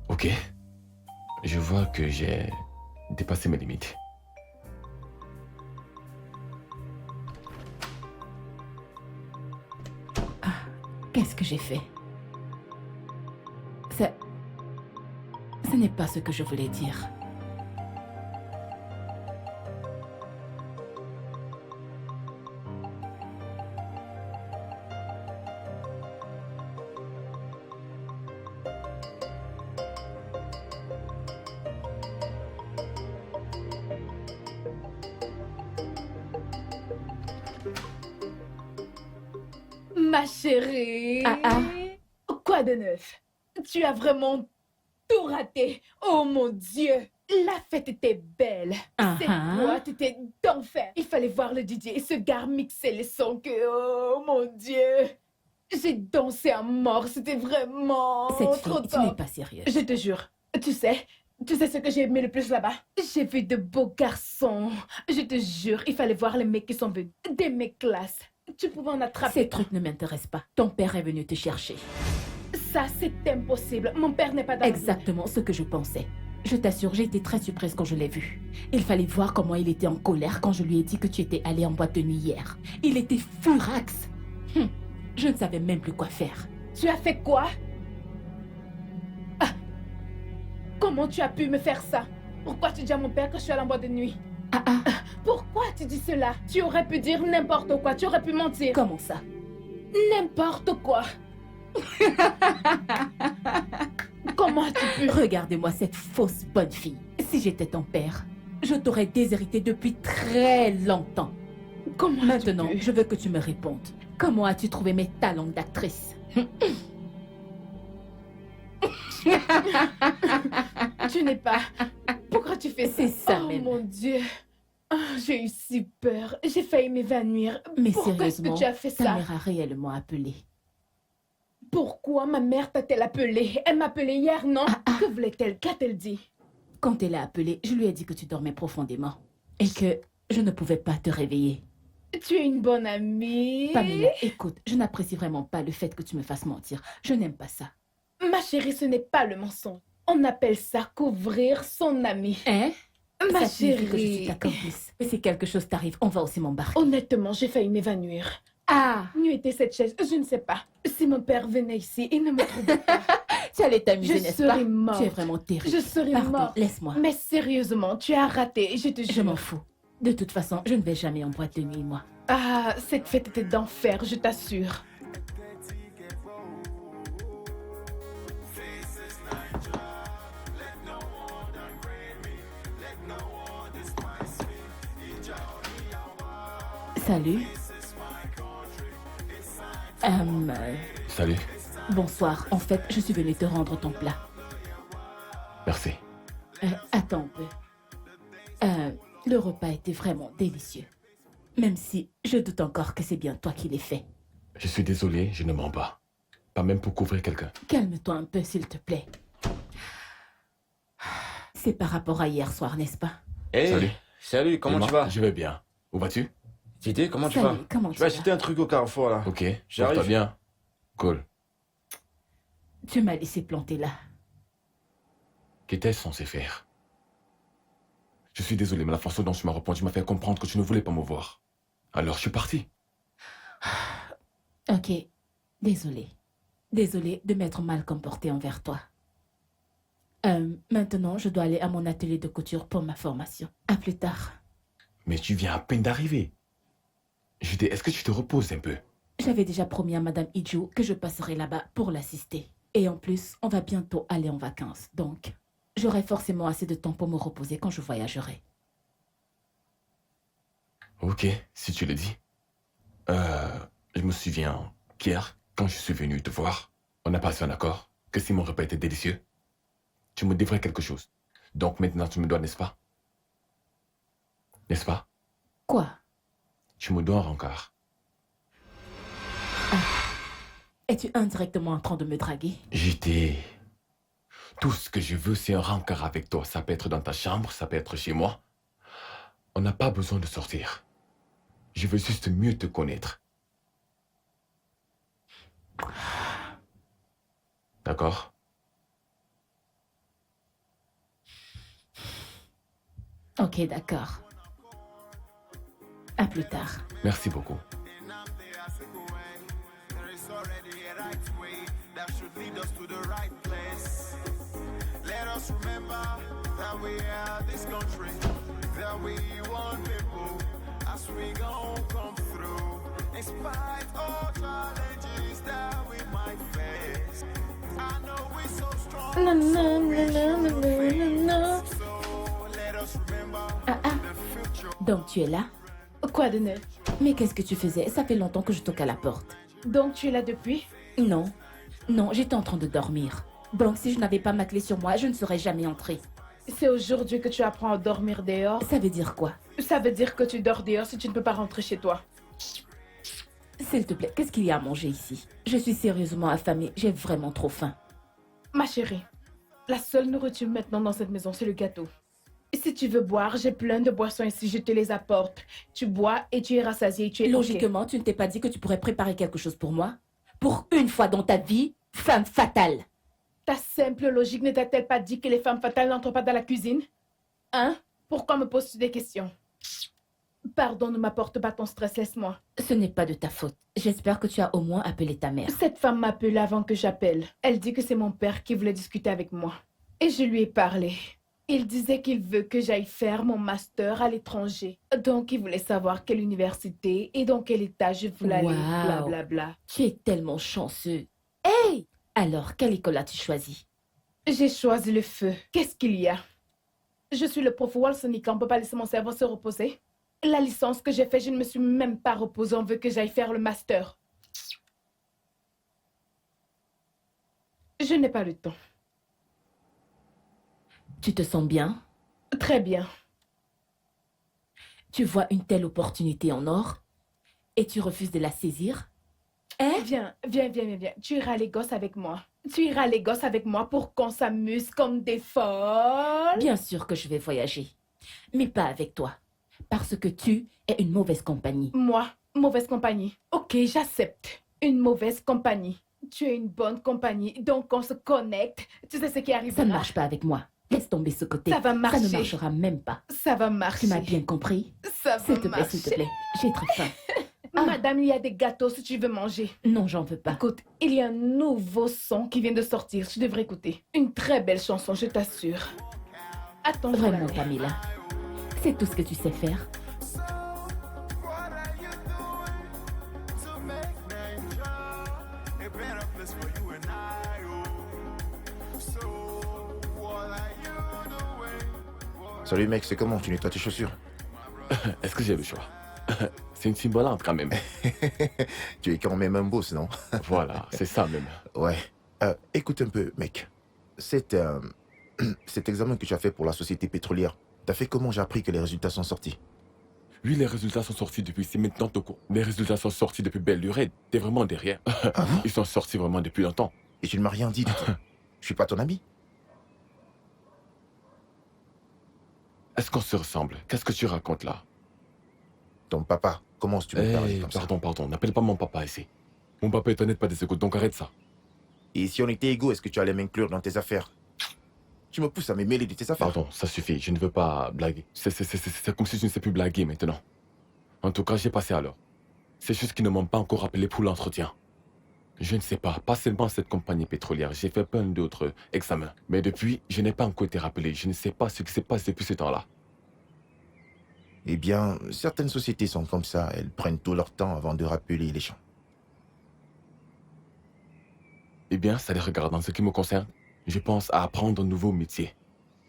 Ok. Je vois que j'ai dépassé mes limites. Qu'est-ce que j'ai fait? Ce n'est pas ce que je voulais dire. Ma chérie. Quoi de neuf? Tu as vraiment tout raté. Oh mon Dieu. La fête était belle. Cette boîte était d'enfer. Il fallait voir le DJ et ce gars mixer les sons que... Oh mon Dieu. J'ai dansé à mort. C'était vraiment Cette trop fille, tu n'es top. pas sérieuse. Je te jure. Tu sais ce que j'ai aimé le plus là-bas? J'ai vu de beaux garçons. Je te jure, il fallait voir les mecs qui sont venus. Des mecs classe. Tu pouvais en attraper. Ces trucs ne m'intéressent pas. Ton père est venu te chercher. Ça, c'est impossible. Mon père n'est pas dans la ville. Exactement ce que je pensais. Je t'assure, j'ai été très surprise quand je l'ai vu. Il fallait voir comment il était en colère quand je lui ai dit que tu étais allé en boîte de nuit hier. Il était furax. Je ne savais même plus quoi faire. Tu as fait quoi? Ah. Comment tu as pu me faire ça? Pourquoi tu dis à mon père que je suis allée en boîte de nuit? Pourquoi tu dis cela? Tu aurais pu dire n'importe quoi. Tu aurais pu mentir. Comment ça? N'importe quoi. Comment as-tu pu? Regardez-moi cette fausse bonne fille. Si j'étais ton père, je t'aurais déshérité depuis très longtemps. Comment Maintenant, as-tu pu? je veux que tu me répondes. Comment as-tu trouvé mes talents d'actrice? Tu n'es pas... Pourquoi tu fais ça? C'est ça Oh même. mon Dieu. J'ai eu si peur. J'ai failli m'évanouir. Mais Pourquoi est-ce sérieusement, que tu as fait ta ça? mère a réellement appelé. Pourquoi ma mère t'a-t-elle appelé? Elle m'a appelé hier, non? Ah. Que voulait-elle? Qu'a-t-elle dit? Quand elle a appelé, je lui ai dit que tu dormais profondément et que je ne pouvais pas te réveiller. Tu es une bonne amie. Pamela, écoute, je n'apprécie vraiment pas le fait que tu me fasses mentir. Je n'aime pas ça. Ma chérie, ce n'est pas le mensonge. On appelle ça couvrir son ami. Hein? Ma Ça signifie que je suis chérie. ta complice. Et si quelque chose t'arrive, on va aussi m'embarquer. Honnêtement, j'ai failli m'évanouir. Ah! Où était cette chaise? Je ne sais pas. Si mon père venait ici, il ne me trouverait pas. Tu allais t'amuser, Je n'est-ce pas? serais morte. Tu es vraiment terrible. Je serais Pardon, morte. laisse-moi. Mais sérieusement, tu as raté, je te Je jure. m'en fous. De toute façon, je ne vais jamais en boîte de nuit, moi. Ah, cette fête était d'enfer, je t'assure. Salut. Salut. Bonsoir. En fait, je suis venue te rendre ton plat. Merci. Attends un peu. Le repas était vraiment délicieux. Même si je doute encore que c'est bien toi qui l'ai fait. Je suis désolé, je ne mens pas. Pas même pour couvrir quelqu'un. Calme-toi un peu, s'il te plaît. C'est par rapport à hier soir, n'est-ce pas? Hey, Salut. Salut, comment Emma, tu vas? Je vais bien. Où vas-tu? Titi, comment tu Salut, vas? comment Je tu vais vas? acheter un truc au Carrefour là. Ok, J'arrive. porte-toi bien. Cool. Tu m'as laissé planter là. Qu'étais-ce censé faire? Je suis désolé, mais la façon dont tu m'as répondu m'a fait comprendre que tu ne voulais pas me voir. Alors je suis parti. Ok, désolé. Désolé de m'être mal comporté envers toi. Maintenant, je dois aller à mon atelier de couture pour ma formation. À plus tard. Mais tu viens à peine d'arriver. Est-ce que tu te reposes un peu? J'avais déjà promis à Madame Iju que je passerai là-bas pour l'assister. Et en plus, on va bientôt aller en vacances. Donc, j'aurai forcément assez de temps pour me reposer quand je voyagerai. Ok, si tu le dis. Je me souviens qu'hier, quand je suis venu te voir, on a passé un accord que si mon repas était délicieux, tu me devrais quelque chose. Donc maintenant tu me dois, n'est-ce pas? N'est-ce pas? Quoi? Tu me dois un rencard. Es-tu indirectement en train de me draguer? J'étais... Tout ce que je veux, c'est un rencard avec toi. Ça peut être dans ta chambre, ça peut être chez moi. On n'a pas besoin de sortir. Je veux juste mieux te connaître. D'accord? Ok, d'accord. À plus tard. Merci beaucoup. There is already a right way that should lead us to the right place. Let us remember that we are this country, that we want people as we gon' come through. In spite all challenges that we might face, I know we're so strong. Na, na, na, na, na, na, na. So let us remember Ah ah. the future. Donc tu es là? Quoi de neuf? Mais qu'est-ce que tu faisais? Ça fait longtemps que je toque à la porte. Donc tu es là depuis? Non. Non, j'étais en train de dormir. Donc si je n'avais pas ma clé sur moi, je ne serais jamais entrée. C'est aujourd'hui que tu apprends à dormir dehors? Ça veut dire quoi? Ça veut dire que tu dors dehors si tu ne peux pas rentrer chez toi. S'il te plaît, qu'est-ce qu'il y a à manger ici? Je suis sérieusement affamée, j'ai vraiment trop faim. Ma chérie, la seule nourriture maintenant dans cette maison, c'est le gâteau. Et si tu veux boire, j'ai plein de boissons ici, je te les apporte. Tu bois et tu es rassasié et tu es Logiquement, tu ne t'es pas dit que tu pourrais préparer quelque chose pour moi? Pour une fois dans ta vie, femme fatale! Ta simple logique ne t'a-t-elle pas dit que les femmes fatales n'entrent pas dans la cuisine? Hein? Pourquoi me poses-tu des questions? Pardon, ne m'apporte pas ton stress, laisse-moi. Ce n'est pas de ta faute. J'espère que tu as au moins appelé ta mère. Cette femme m'a appelé avant que j'appelle. Elle dit que c'est mon père qui voulait discuter avec moi. Et je lui ai parlé. Il disait qu'il veut que j'aille faire mon master à l'étranger. Donc, il voulait savoir quelle université et dans quel état je voulais aller. Wow. Blablabla. Tu es tellement chanceux. Hey! Alors, quelle école as-tu choisi? J'ai choisi le feu. Qu'est-ce qu'il y a? Je suis le prof Walsonika, on peut pas laisser mon cerveau se reposer. La licence que j'ai faite, je ne me suis même pas reposée. On veut que j'aille faire le master. Je n'ai pas le temps. Tu te sens bien? Très bien. Tu vois une telle opportunité en or et tu refuses de la saisir? Hein? Viens. Tu iras à Lagos avec moi. Tu iras à Lagos avec moi pour qu'on s'amuse comme des folles. Bien sûr que je vais voyager, mais pas avec toi. Parce que tu es une mauvaise compagnie. Moi, mauvaise compagnie. Ok, j'accepte. Une mauvaise compagnie. Tu es une bonne compagnie, donc on se connecte. Tu sais ce qui arrivera. Ça ne marche pas avec moi. Laisse tomber ce côté. Ça va marcher. Ça ne marchera même pas. Ça va marcher. Tu m'as bien compris? Ça va S'il te marcher. plaît, j'ai très faim. Madame, il y a des gâteaux si tu veux manger. Non, j'en veux pas. Écoute, il y a un nouveau son qui vient de sortir. Tu devrais écouter. Une très belle chanson, je t'assure. Attends, je vais Vraiment, la- Pamela. C'est tout ce que tu sais faire. What are you doing to make Nigeria a better place for you and I? Oh, so what are you doing? Salut mec, c'est comment? Tu nettoies tes chaussures? Est-ce que j'ai le choix? C'est une Timbaland quand même. Tu es quand même un boss, non? Voilà, c'est ça même. Ouais. Écoute un peu, mec. Cet examen que tu as fait pour la société pétrolière, t'as fait comment? J'ai appris que les résultats sont sortis. Oui, les résultats sont sortis depuis, c'est maintenant Toko. Les résultats sont sortis depuis belle lurette. T'es vraiment derrière. Ah bon? Ils sont sortis vraiment depuis longtemps. Et tu ne m'as rien dit du tout. Je suis pas ton ami. Est-ce qu'on se ressemble? Qu'est-ce que tu racontes là? Ton papa, comment tu me parles comme ça? Pardon, n'appelle pas mon papa ici. Mon papa est honnête, pas des écoutes, donc arrête ça. Et si on était égaux, est-ce que tu allais m'inclure dans tes affaires? Tu me pousses à me mêler de tes affaires. Pardon, ça suffit, je ne veux pas blaguer. C'est comme si je ne sais plus blaguer maintenant. En tout cas, j'ai passé alors. C'est juste qu'ils ne m'ont pas encore appelé pour l'entretien. Je ne sais pas seulement cette compagnie pétrolière, j'ai fait plein d'autres examens. Mais depuis, je n'ai pas encore été rappelé. Je ne sais pas ce qui se passe depuis ce temps-là. Eh bien, certaines sociétés sont comme ça. Elles prennent tout leur temps avant de rappeler les gens. Eh bien, ça les regarde. En ce qui me concerne, je pense à apprendre un nouveau métier.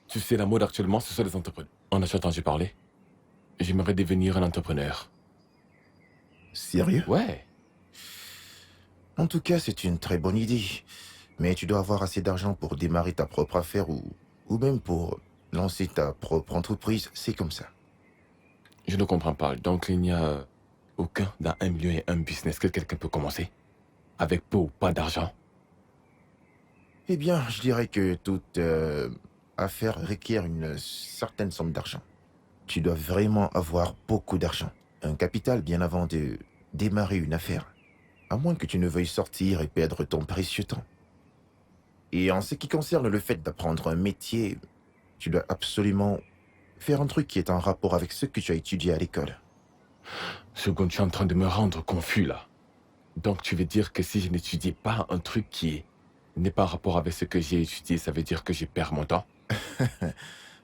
Tu sais, la mode actuellement, ce sont les entrepreneurs. En as-tu entendu parler? J'aimerais devenir un entrepreneur. Sérieux? Ouais. En tout cas, c'est une très bonne idée. Mais tu dois avoir assez d'argent pour démarrer ta propre affaire ou même pour lancer ta propre entreprise. C'est comme ça. Je ne comprends pas. Donc, il n'y a aucun dans 1 million et un business que quelqu'un peut commencer? Avec peu ou pas d'argent? Eh bien, je dirais que toute affaire requiert une certaine somme d'argent. Tu dois vraiment avoir beaucoup d'argent. Un capital bien avant de démarrer une affaire. À moins que tu ne veuilles sortir et perdre ton précieux temps. Et en ce qui concerne le fait d'apprendre un métier, tu dois absolument faire un truc qui est en rapport avec ce que tu as étudié à l'école. Seconde, tu es en train de me rendre confus là. Donc tu veux dire que si je n'étudie pas un truc qui n'est pas en rapport avec ce que j'ai étudié, ça veut dire que je perds mon temps?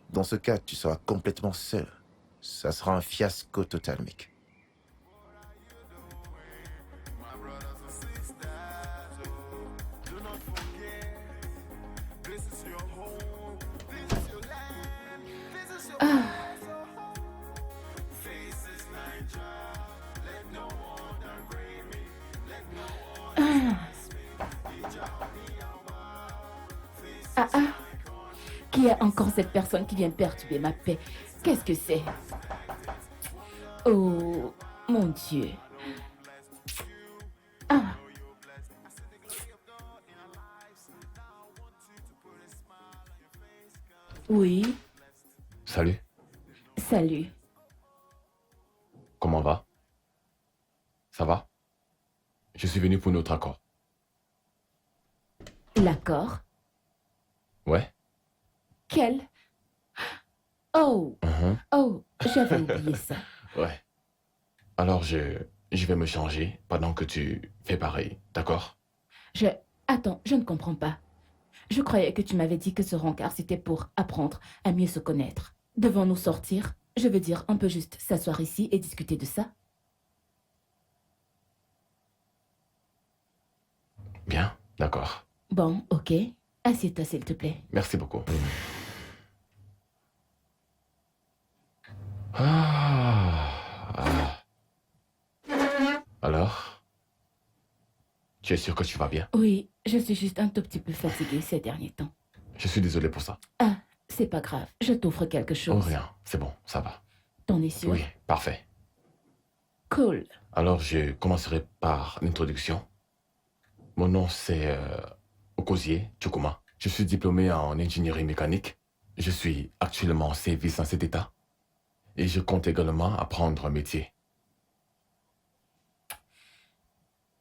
Dans ce cas, tu seras complètement seul. Ça sera un fiasco total, mec. Qui est encore cette personne qui vient perturber ma paix? Qu'est-ce que c'est? Oh, mon Dieu. Ah. Oui, Salut, salut. comment va? Ça va? Je suis venu pour notre accord. L'accord? Ouais? Quel? Oh, Mhm. oh, j'avais oublié ça. Ouais. Alors je vais me changer pendant que tu fais pareil, d'accord? Attends, je ne comprends pas. Je croyais que tu m'avais dit que ce rencard, c'était pour apprendre à mieux se connaître. Devons-nous sortir? Je veux dire, on peut juste s'asseoir ici et discuter de ça? Bien, d'accord. Bon, ok. Assieds-toi, s'il te plaît. Merci beaucoup. Ah. Alors? Tu es sûr que tu vas bien? Oui, je suis juste un tout petit peu fatiguée ces derniers temps. Je suis désolé pour ça. Ah, c'est pas grave. Je t'offre quelque Oh, chose. rien. C'est bon, ça va. T'en es sûr? Oui, parfait. Cool. Alors, je commencerai par l'introduction. Mon nom, c'est Okozie Chukuma. Je suis diplômé en ingénierie mécanique. Je suis actuellement en service dans cet état. Et je compte également apprendre un métier.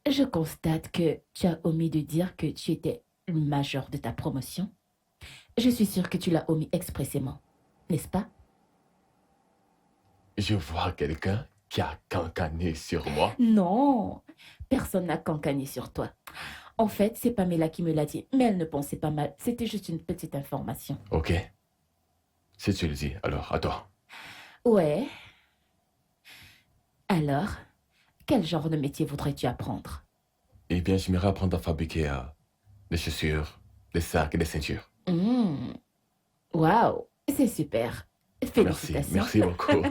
Je constate que tu as omis de dire que tu étais le major de ta promotion. Je suis sûre que tu l'as omis expressément, n'est-ce pas? Je vois quelqu'un qui a cancané sur moi. Non, personne n'a cancané sur toi. En fait, c'est Pamela qui me l'a dit, mais elle ne pensait pas mal. C'était juste une petite information. Ok. Si tu le dis, alors, à toi. Ouais. Alors, quel genre de métier voudrais-tu apprendre? Eh bien, j'aimerais apprendre à fabriquer des chaussures, des sacs et des ceintures. Waouh, c'est super. Merci, Félicitations. merci beaucoup.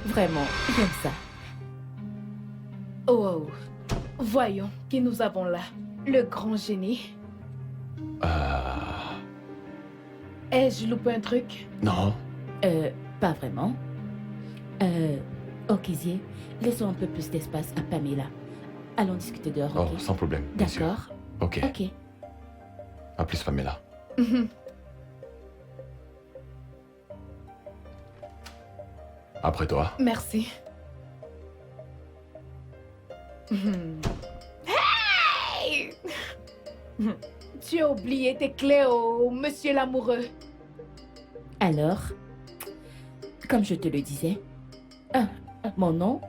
Vraiment, j'aime ça. Oh, voyons qui nous avons là. Le grand génie. Ai-je loupé un truc? Non, Pas vraiment. Okizie, laissons un peu plus d'espace à Pamela. Allons discuter dehors, oh, ok? sans problème, bien sûr. D'accord. Ok, Ok. à plus Pamela. Après toi. Merci. Hey! Tu as oublié tes clés, oh, monsieur l'amoureux. Alors, comme je te le disais, mon nom,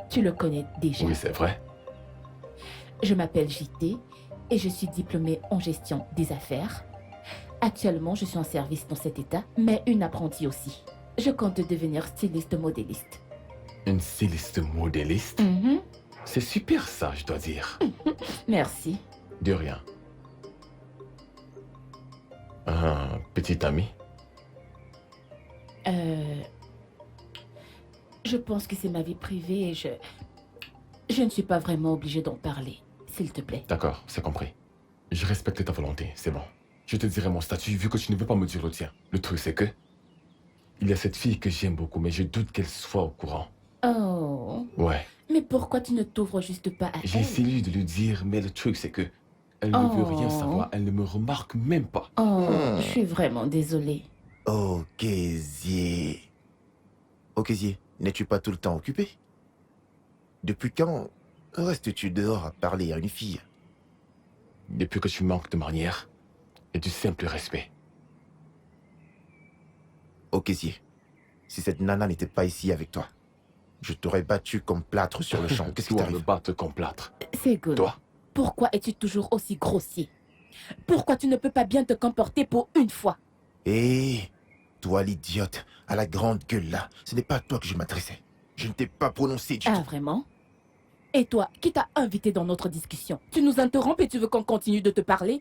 tu le connais déjà. Oui, c'est vrai. Je m'appelle JT et je suis diplômée en gestion des affaires. Actuellement, je suis en service dans cet état, mais une apprentie aussi. Je compte devenir styliste modéliste. Une styliste modéliste. C'est super ça, je dois dire. Merci. De rien. Un petit ami. Je pense que c'est ma vie privée et je ne suis pas vraiment obligée d'en parler, s'il te plaît. D'accord, c'est compris. Je respecte ta volonté, c'est bon. Je te dirai mon statut vu que tu ne veux pas me dire le tien. Le truc c'est que... il y a cette fille que j'aime beaucoup, mais je doute qu'elle soit au courant. Oh, Ouais. mais pourquoi tu ne t'ouvres juste pas à J'ai elle? essayé de lui dire, mais le truc c'est que... elle ne veut rien savoir, elle ne me remarque même pas. Oh, je suis vraiment désolée. Okézie. Okézie, n'es-tu pas tout le temps occupé? Depuis quand restes-tu dehors à parler à une fille? Depuis que tu manques de manière et du simple respect. Okézie, si cette nana n'était pas ici avec toi, je t'aurais battu comme plâtre sur le champ. Qu'est-ce qui Toi, me t'arrive? battre comme plâtre. C'est good. Toi, Pourquoi es-tu toujours aussi grossier? Pourquoi tu ne peux pas bien te comporter pour une fois? Hé, toi l'idiote, à la grande gueule là, ce n'est pas à toi que je m'adressais. Je ne t'ai pas prononcé du Ah, tout. vraiment? Et toi, qui t'a invité dans notre discussion? Tu nous interrompes et tu veux qu'on continue de te parler?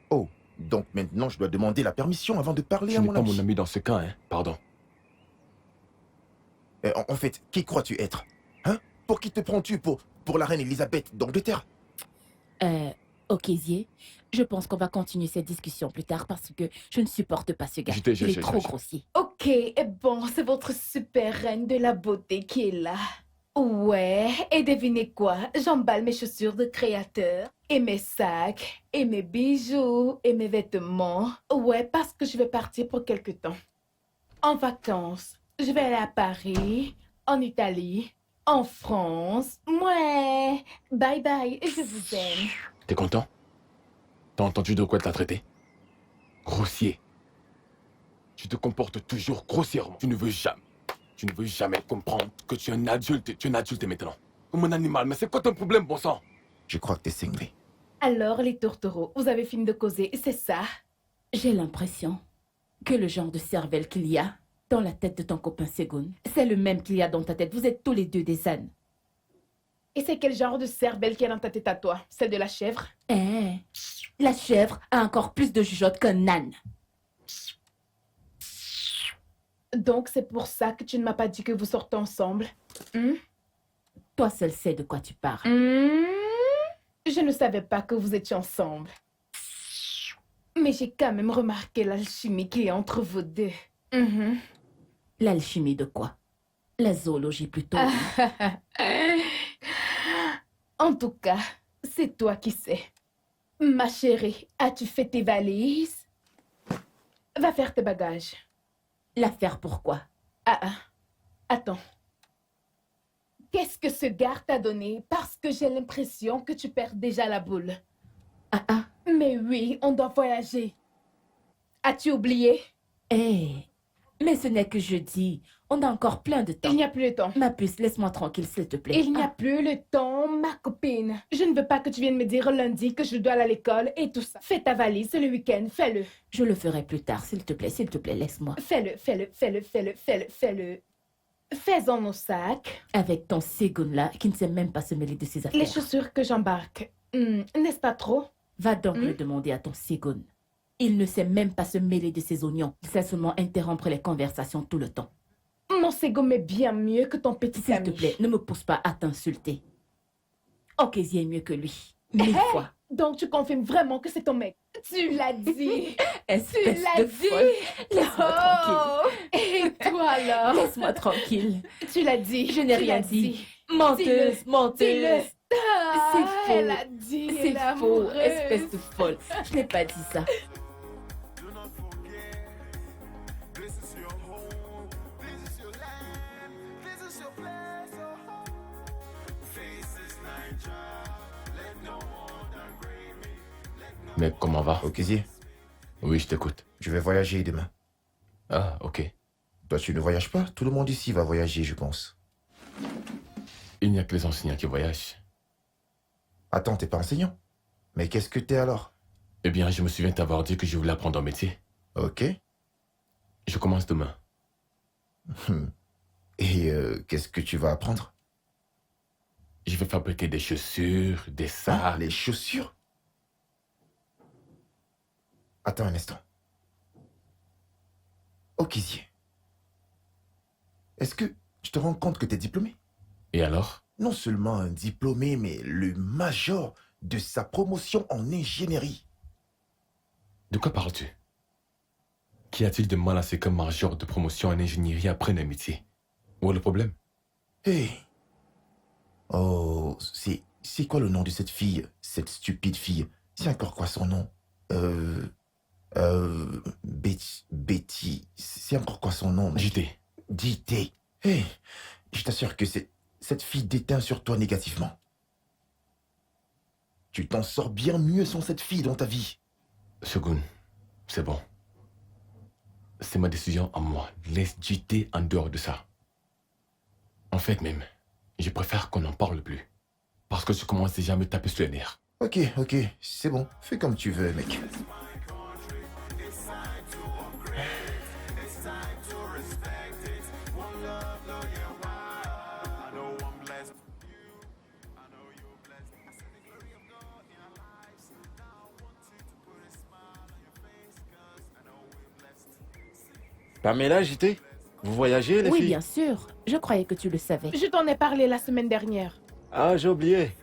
Oh, donc maintenant je dois demander la permission avant de parler tu à n'es mon pas ami. mon ami dans ce cas, hein. Pardon. En fait, qui crois-tu être? Hein? Pour qui te prends-tu? Pour la reine Elisabeth d'Angleterre? Okézie, je pense qu'on va continuer cette discussion plus tard parce que je ne supporte pas ce gars. Je t'ai- Il est trop grossier. Ok, bon, c'est votre super reine de la beauté qui est là. Ouais, et devinez quoi? J'emballe mes chaussures de créateur, et mes sacs, et mes bijoux, et mes vêtements. Ouais, parce que je vais partir pour quelque temps. En vacances. Je vais aller à Paris, en Italie, en France. Ouais, bye bye, je vous aime. T'es content? T'as entendu de quoi elle t'a traité? Grossier. Tu te comportes toujours grossièrement. Tu ne veux jamais comprendre que tu es un adulte. Tu es un adulte maintenant. Comme un animal. Mais c'est quoi ton problème, bon sang? Je crois que t'es cinglé. Alors, les tourtereaux, vous avez fini de causer, c'est ça? J'ai l'impression que le genre de cervelle qu'il y a dans la tête de ton copain Segun, c'est le même qu'il y a dans ta tête. Vous êtes tous les deux des ânes. Et c'est quel genre de cervelle qui est dans ta tête à toi? Celle de la chèvre? La chèvre a encore plus de jugeote qu'un âne. Donc, c'est pour ça que tu ne m'as pas dit que vous sortez ensemble? Toi seul sais de quoi tu parles. Je ne savais pas que vous étiez ensemble. Mais j'ai quand même remarqué l'alchimie qui est entre vous deux. Mhm. L'alchimie de quoi? La zoologie plutôt. En tout cas, c'est toi qui sais. Ma chérie, as-tu fait tes valises? Va faire tes bagages. L'affaire pourquoi? Attends. Qu'est-ce que ce gars t'a donné? Parce que j'ai l'impression que tu perds déjà la boule. Mais oui, on doit voyager. As-tu oublié? Mais ce n'est que jeudi. On a encore plein de temps. Il n'y a plus le temps. Ma puce, laisse-moi tranquille, s'il te plaît. Il n'y a plus le temps, ma copine. Je ne veux pas que tu viennes me dire lundi que je dois aller à l'école et tout ça. Fais ta valise, c'est le week-end, fais-le. Je le ferai plus tard, s'il te plaît, laisse-moi. Fais-le. Fais-en nos sacs. Avec ton ségoun-là, qui ne sait même pas se mêler de ses affaires. Les chaussures que j'embarque, n'est-ce pas trop? Va donc le demander à ton ségoun. Il ne sait même pas se mêler de ses oignons. Il sait seulement interrompre les conversations tout le temps. Mon ségoum est bien mieux que ton petit ami. S'il te plaît, ne me pousse pas à t'insulter. Okézie est mieux que lui. 1000 fois. Donc tu confirmes vraiment que c'est ton mec? Tu l'as dit. Espèce Tu l'as de dit. folle. Laisse-moi tranquille. Et toi alors? Laisse-moi tranquille. Tu l'as dit. Je n'ai Tu rien l'as dit. Menteuse, menteuse. Dis-le. C'est faux. Elle a dit. C'est elle est faux, amoureuse. espèce de folle. Je n'ai pas dit ça. Do not forget, this is your home, this is your land, this is your place, your home. Faces Niger, let no one degrade me. Mec, comment va? Okézie, Oui, je t'écoute. je vais voyager demain. Ah, ok. Toi, tu ne voyages pas? Tout le monde ici va voyager, je pense. Il n'y a que les enseignants qui voyagent. Attends, t'es pas enseignant? Mais qu'est-ce que t'es alors? Eh bien, je me souviens t'avoir dit que je voulais apprendre un métier. Ok. Je commence demain. Et qu'est-ce que tu vas apprendre? Je vais fabriquer des chaussures, des sacs. Ah, les chaussures? Attends un instant. Okézie. Est-ce que tu te rends compte que t'es diplômé? Et alors? Non seulement un diplômé, mais le major de sa promotion en ingénierie. De quoi parles-tu? Qu'y a-t-il de mal à ce qu'un major de promotion en ingénierie apprenne un métier? Où est le problème? Hé. Oh, c'est quoi le nom de cette fille? Cette stupide fille? C'est encore quoi son nom? Betty. C'est encore quoi son nom? JT. JT. Hé, je t'assure que cette fille déteint sur toi négativement. Tu t'en sors bien mieux sans cette fille dans ta vie. Shogun, c'est bon. C'est ma décision à moi. Laisse JT en dehors de ça. En fait même, je préfère qu'on n'en parle plus. Parce que je commence déjà à me taper sur les nerfs. Ok, c'est bon. Fais comme tu veux, mec. Pamela, JT, vous voyagez, les Oui, filles? bien sûr. Je croyais que tu le savais. Je t'en ai parlé la semaine dernière. Ah, j'ai oublié.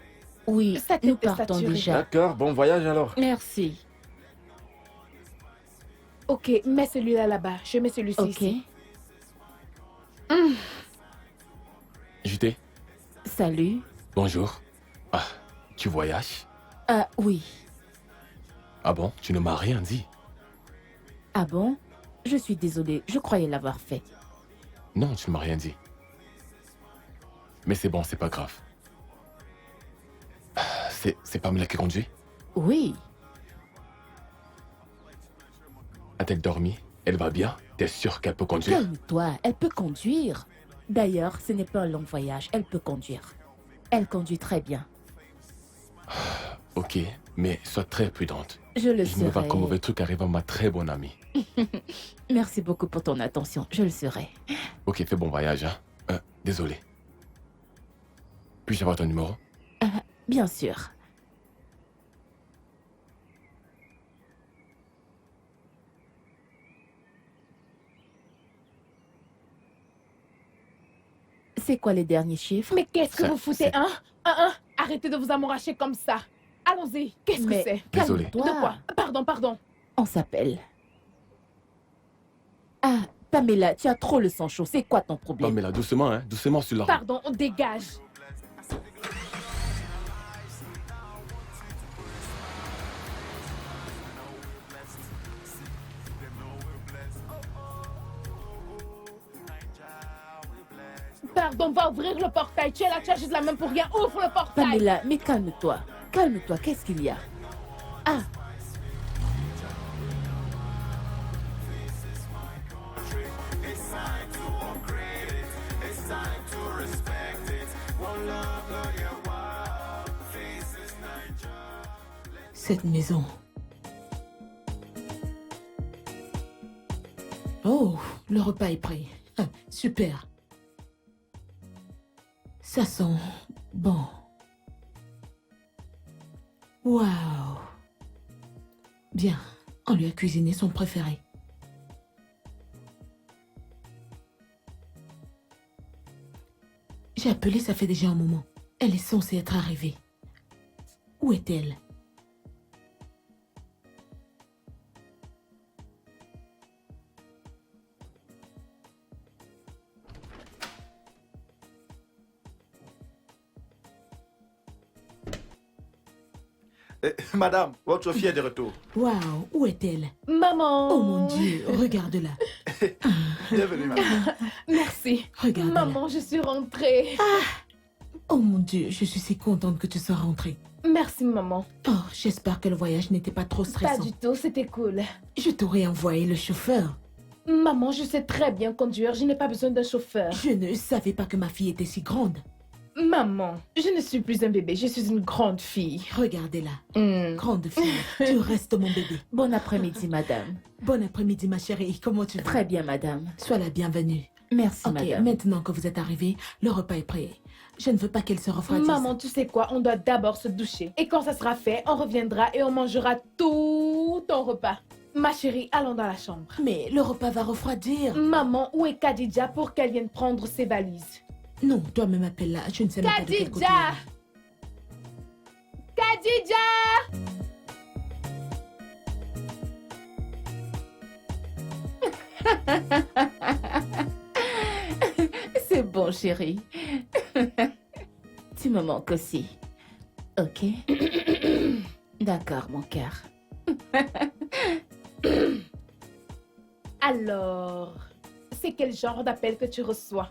Oui, Ça nous t'était partons saturé. déjà. D'accord, bon voyage alors. Merci. Ok, mets celui-là là-bas. Je mets celui-ci Ok. ici. JT, Salut. bonjour. Ah, tu voyages? Ah, oui. Ah bon, tu ne m'as rien dit. Ah bon? Je suis désolée, je croyais l'avoir fait. Non, tu ne m'as rien dit. Mais c'est bon, c'est pas grave. Ah, c'est Pamela qui conduit? Oui. A-t-elle dormi? Elle va bien? T'es sûr qu'elle peut conduire? Calme-toi, elle peut conduire. D'ailleurs, ce n'est pas un long voyage, elle peut conduire. Elle conduit très bien. Ok, mais sois très prudente. Je le Je ne veux pas serai. qu'un mauvais truc arrive à ma très bonne amie. Merci beaucoup pour ton attention, je le serai. Ok, fais bon voyage, hein. Désolé. Puis-je avoir ton numéro? Bien sûr. C'est quoi les derniers chiffres? Mais qu'est-ce que Ça, vous foutez, c'est- hein? Arrêtez de vous amouracher comme ça. Allons-y. Qu'est-ce que Mais c'est? Désolé. De quoi? Pardon. On s'appelle. Ah, Pamela, tu as trop le sang chaud. C'est quoi ton problème? Pamela, doucement, hein. Doucement sur la route. Pardon, on dégage. Pardon, va ouvrir le portail. Tu es là, tu as juste la main pour rien. Ouvre le portail. Pamela, mais calme-toi. Calme-toi, qu'est-ce qu'il y a? Ah, Cette maison. Oh, le repas est prêt. Ah, super. Ça sent bon. Waouh. Bien, on lui a cuisiné son préféré. J'ai appelé, ça fait déjà un moment. Elle est censée être arrivée. Où est-elle? Madame, votre fille est de retour. Waouh, où est-elle? Maman. Oh mon Dieu, regarde-la. Bienvenue, madame. Merci. Regarde-la. Maman, je suis rentrée. Oh mon Dieu, je suis si contente que tu sois rentrée. Merci, maman. Oh, j'espère que le voyage n'était pas trop Pas stressant. du tout, c'était cool. Je t'aurais envoyé le chauffeur. Maman, je sais très bien conduire. Je n'ai pas besoin d'un chauffeur. Je ne savais pas que ma fille était si grande. Maman, je ne suis plus un bébé. Je suis une grande fille. Regardez-la. Hmm. Grande fille, tu restes mon bébé. bon après-midi, madame. Bon après-midi, ma chérie. Comment tu vas? Très bien, madame. Sois la bienvenue. Merci, Ok, madame. maintenant que vous êtes arrivée, le repas est prêt. Je ne veux pas qu'elle se refroidisse. Maman, tu sais quoi? On doit d'abord se doucher. Et quand ça sera fait, on reviendra et on mangera tout ton repas. Ma chérie, allons dans la chambre. Mais le repas va refroidir. Maman, où est Khadija pour qu'elle vienne prendre ses valises? Non, toi-même appelle-la. Je ne sais même pas de quel côté. Khadija! Khadija! C'est bon, chérie. Tu me manques aussi. Ok? D'accord, mon cœur. Alors, c'est quel genre d'appel que tu reçois?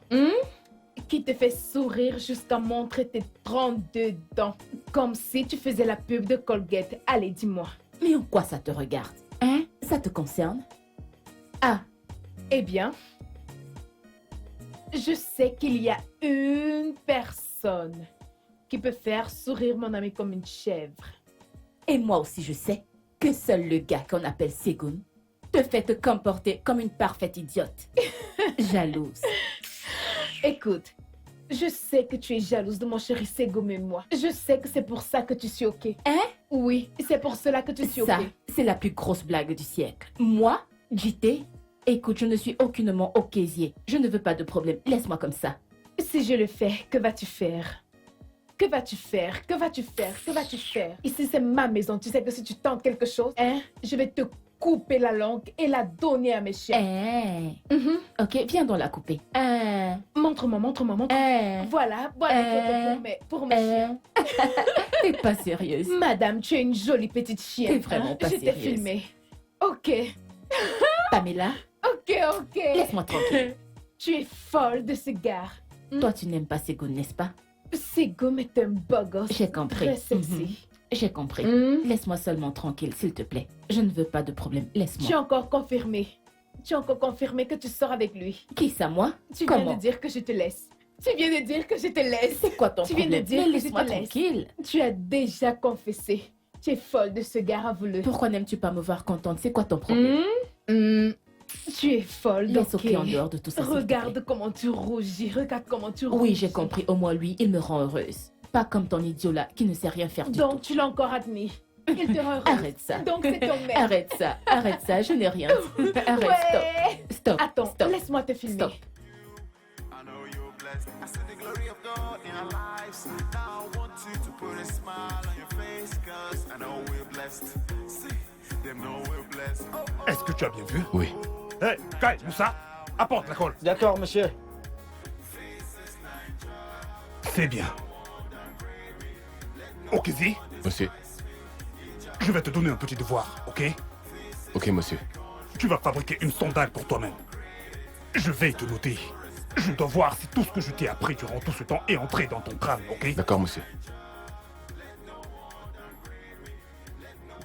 Qui te fait sourire jusqu'à montrer tes 32 dents. Comme si tu faisais la pub de Colgate. Allez, dis-moi. Mais en quoi ça te regarde? Hein? Ça te concerne? Ah, Eh bien, je sais qu'il y a une personne qui peut faire sourire mon ami comme une chèvre. et moi aussi je sais que seul le gars qu'on appelle Segun te fait te comporter comme une parfaite idiote. Jalouse. Écoute, je sais que tu es jalouse de mon chéri Segum et moi. Je sais que c'est pour ça que tu suis OK. Hein? Oui, c'est pour cela que tu suis OK. Ça, c'est la plus grosse blague du siècle. Moi, JT, écoute, je ne suis aucunement occaisier. Je ne veux pas de problème. Laisse-moi comme ça. Si je le fais, que vas-tu faire? Que vas-tu faire? Que vas-tu faire? Que vas-tu faire? Ici, c'est ma maison. Tu sais que si tu tentes quelque chose, hein, je vais te couper la langue et la donner à mes chiens. Hein? Mhm. Ok, viens donc la couper. Hein? Montre-moi, montre-moi, montre-moi. Hein? Voilà, voilà pour mes chiens. Hein? T'es pas sérieuse. Madame, tu es une jolie petite chienne. T'es vraiment pas Je t'ai sérieuse. filmé. Ok, Pamela, ok. laisse-moi tranquille. Tu es folle de ce gars. Toi, tu n'aimes pas Segun, n'est-ce pas? Segum est un beau gosse. J'ai compris. Très sexy. J'ai compris. Mhm. Laisse-moi seulement tranquille, s'il te plaît. Je ne veux pas de problème. Tu as Laisse-moi. encore confirmé. Tu as encore confirmé que tu sors avec lui. Qui ça, moi? Tu viens Comment? de dire que je te laisse. Tu viens de dire que je te laisse. C'est quoi ton Tu viens de problème? dire Mais que je laisse-moi te laisse. tranquille. Tu as déjà confessé. Tu es folle de ce gars avoué. Pourquoi n'aimes-tu pas me voir contente? C'est quoi ton problème? Tu es folle. Laisse donc, OK en dehors de tout ça, s'il te plaît. Regarde comment tu rougis. Regarde comment tu rougis. Oui, j'ai compris. Au moins, lui, il me rend heureuse. Pas comme ton idiot là, qui ne sait rien faire du Donc, tout. tu l'as encore admis. Il te rend heureuse. Arrête ça. Donc, c'est ton mec. Arrête ça, je n'ai rien dit. Arrête, Ouais. stop. Attends, Stop. laisse-moi te filmer. Stop. I know you're blessed. I said the glory of God in our lives. Now I want you to put a smile on your face, cause I know we're blessed. See, them know we're blessed. Oh, Est-ce que tu as bien vu? Oui. Hé, Kai, Moussa, Apporte la colle. D'accord, monsieur. C'est bien. Okizi, Monsieur. je vais te donner un petit devoir, ok? Ok, monsieur. Tu vas fabriquer une sandale pour toi-même. Je vais te noter. Je dois voir si tout ce que je t'ai appris durant tout ce temps est entré dans ton crâne, ok? D'accord, monsieur.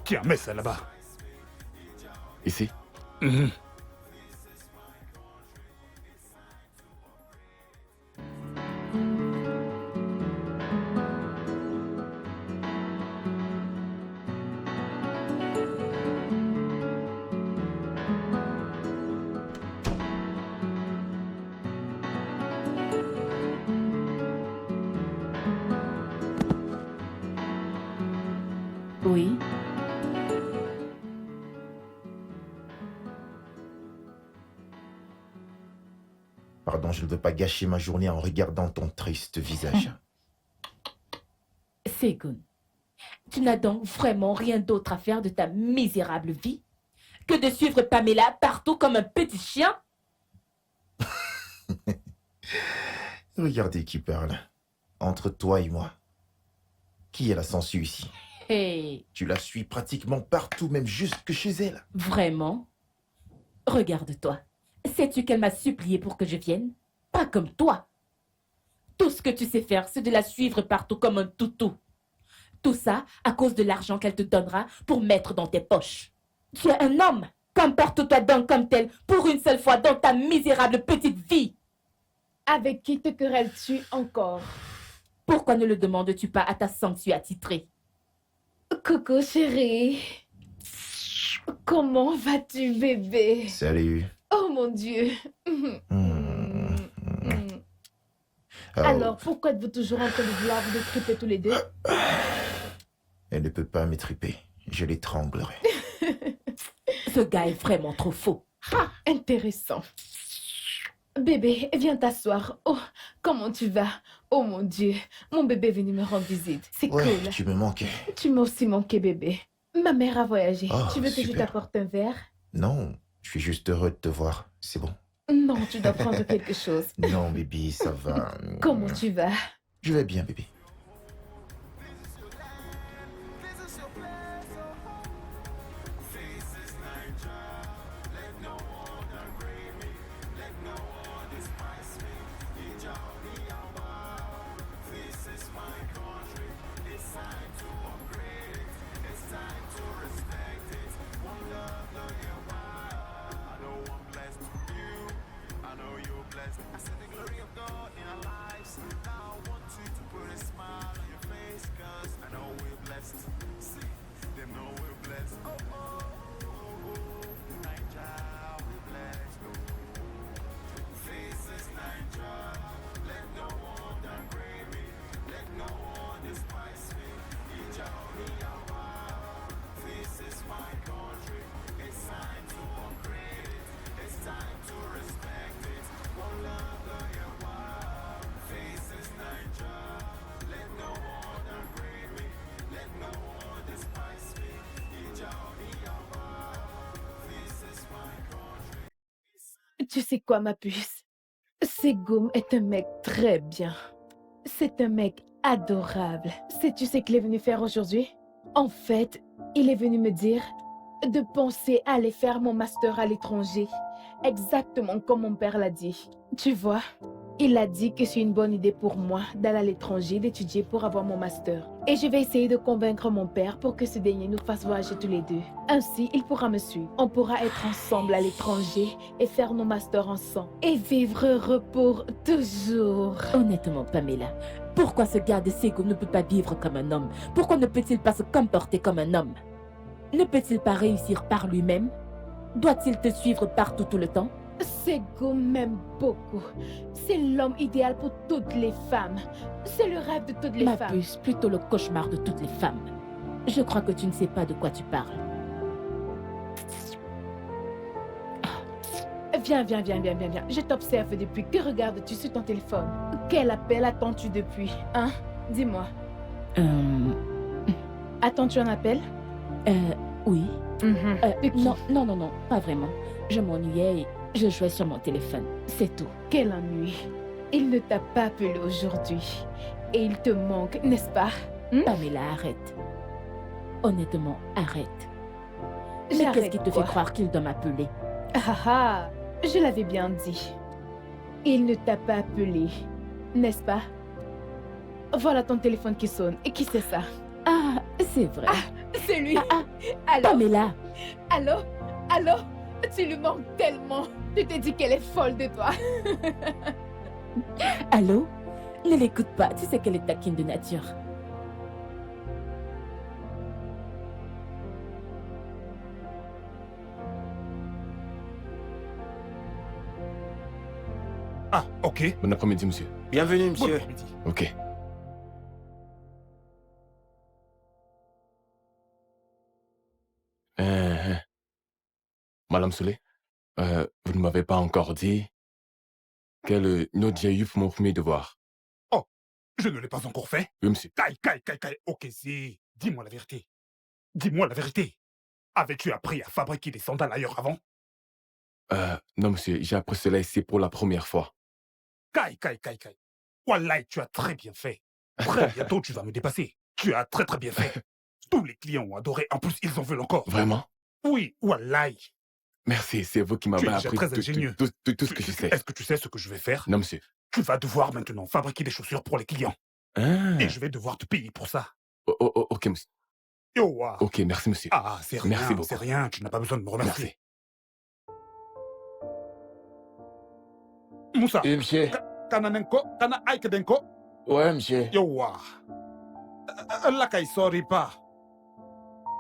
Tiens, mets ça là-bas. Ici? Mhm. Oui. Pardon, je ne veux pas gâcher ma journée en regardant ton triste visage. Segun, tu n'as donc vraiment rien d'autre à faire de ta misérable vie que de suivre Pamela partout comme un petit chien? Regardez qui parle. Entre toi et moi. Qui est la sangsue ici? Hey, Tu la suis pratiquement partout, même jusque chez elle. vraiment? Regarde-toi. Sais-tu qu'elle m'a supplié pour que je vienne? Pas comme toi. Tout ce que tu sais faire, c'est de la suivre partout comme un toutou. Tout ça à cause de l'argent qu'elle te donnera pour mettre dans tes poches. Tu es un homme. Comporte-toi donc comme tel pour une seule fois dans ta misérable petite vie. Avec qui te querelles-tu encore? Pourquoi ne le demandes-tu pas à ta sangsue attitrée? Coucou chérie. Comment vas-tu bébé? Salut. Oh mon Dieu. Oh, Alors pourquoi êtes-vous toujours en train de vouloir vous détriper tous les deux? Elle ne peut pas m'étriper. Je l'étranglerai. Ce gars est vraiment trop faux. Ah, intéressant. Bébé, viens t'asseoir. Oh, comment tu vas? Oh mon Dieu, mon bébé est venu me rendre visite. C'est Ouais, cool. tu me manquais. Tu m'as aussi manqué, bébé. Ma mère a voyagé. Oh, Tu veux que je super. t'apporte un verre? Non, je suis juste heureux de te voir. C'est bon. Non, tu dois prendre quelque chose. Non, bébé, ça va. Comment tu vas? Je vais bien, bébé. Tu sais quoi, ma puce? Segoum est un mec très bien. C'est un mec adorable. Sais-tu ce qu'il est venu faire aujourd'hui? En fait, il est venu me dire de penser à aller faire mon master à l'étranger. Exactement comme mon père l'a dit. Tu vois, il a dit que c'est une bonne idée pour moi d'aller à l'étranger, d'étudier pour avoir mon master. Et je vais essayer de convaincre mon père pour que ce dernier nous fasse voyager tous les deux. Ainsi, il pourra me suivre. On pourra être ensemble à l'étranger et faire nos masters ensemble. Et vivre heureux pour toujours. Honnêtement, Pamela, pourquoi ce gars de Segoum ne peut pas vivre comme un homme? Pourquoi ne peut-il pas se comporter comme un homme? Ne peut-il pas réussir par lui-même? Doit-il te suivre partout tout le temps? Segoum m'aime beaucoup. C'est l'homme idéal pour toutes les femmes. C'est le rêve de toutes les Ma femmes. puce, plutôt le cauchemar de toutes les femmes. Je crois que tu ne sais pas de quoi tu parles. Viens. Je t'observe depuis. Que regardes-tu sur ton téléphone? Quel appel attends-tu depuis? Hein? Dis-moi. Attends-tu un appel? Oui. De qui? Non, pas vraiment. Je m'ennuyais et Je jouais sur mon téléphone, c'est tout. Quel ennui. Il ne t'a pas appelé aujourd'hui. Et il te manque, n'est-ce pas? Pamela, arrête. Honnêtement, arrête. Mais J'arrête qu'est-ce qui te fait quoi? croire qu'il doit m'appeler? Ah ah, je l'avais bien dit. Il ne t'a pas appelé, n'est-ce pas? Voilà ton téléphone qui sonne. Et qui c'est ça? Ah, c'est vrai. C'est lui. Allô? Pamela, Allô? Allô? Tu lui manques tellement. Tu te dis qu'elle est folle de toi. allô? Ne l'écoute pas, tu sais qu'elle est taquine de nature. Ah, ok. Bon après-midi, monsieur. Bienvenue, Bon monsieur. après-midi. Ok. Madame Souley, vous ne m'avez pas encore dit quelle note j'ai eu pour mon premier devoir. Oh, je ne l'ai pas encore fait. Oui, monsieur. Kai. Ok, si. Dis-moi la vérité. Dis-moi la vérité. Avais-tu appris à fabriquer des sandales ailleurs avant? Non, monsieur, j'ai appris cela ici pour la première fois. Kai. Wallahi, tu as très bien fait. Très bientôt, tu vas me dépasser. Tu as très bien fait. Tous les clients ont adoré. En plus, ils en veulent encore. Vraiment? Oui, wallahi. Merci, c'est vous qui m'avez Tu es déjà appris très ingénieux. tout ce que je sais. Est-ce que tu sais ce que je vais faire? Non, monsieur. Tu vas devoir maintenant fabriquer des chaussures pour les clients. Ah. Et je vais devoir te payer pour ça. Ok, monsieur. Yo, wow. Ok, merci, monsieur. Ah, c'est rien, Merci beaucoup. c'est rien. Tu n'as pas besoin de me remercier. Merci. Moussa, Oui, monsieur. Kananenko, Kana Aikedenko, Ouais, monsieur. yo, wow. Lakai, sorry pas.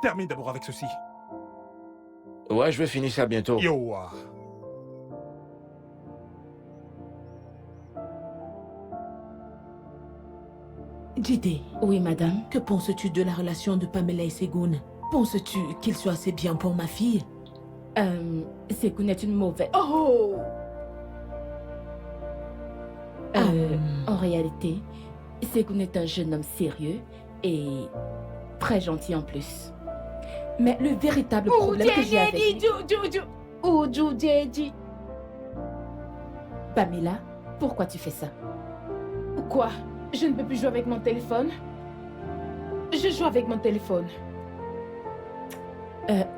Termine d'abord avec ceci. Ouais, je vais finir ça bientôt. Yo, wow. Jide, Oui, madame. que penses-tu de la relation de Pamela et Segun? Penses-tu qu'il soit assez bien pour ma fille? Segun est une mauvaise... Oh! En réalité, Segun est un jeune homme sérieux et très gentil en plus. Mais le véritable problème que j'ai avec lui... Pamela, pourquoi tu fais ça? Quoi? Je ne peux plus jouer avec mon téléphone? Je joue avec mon téléphone.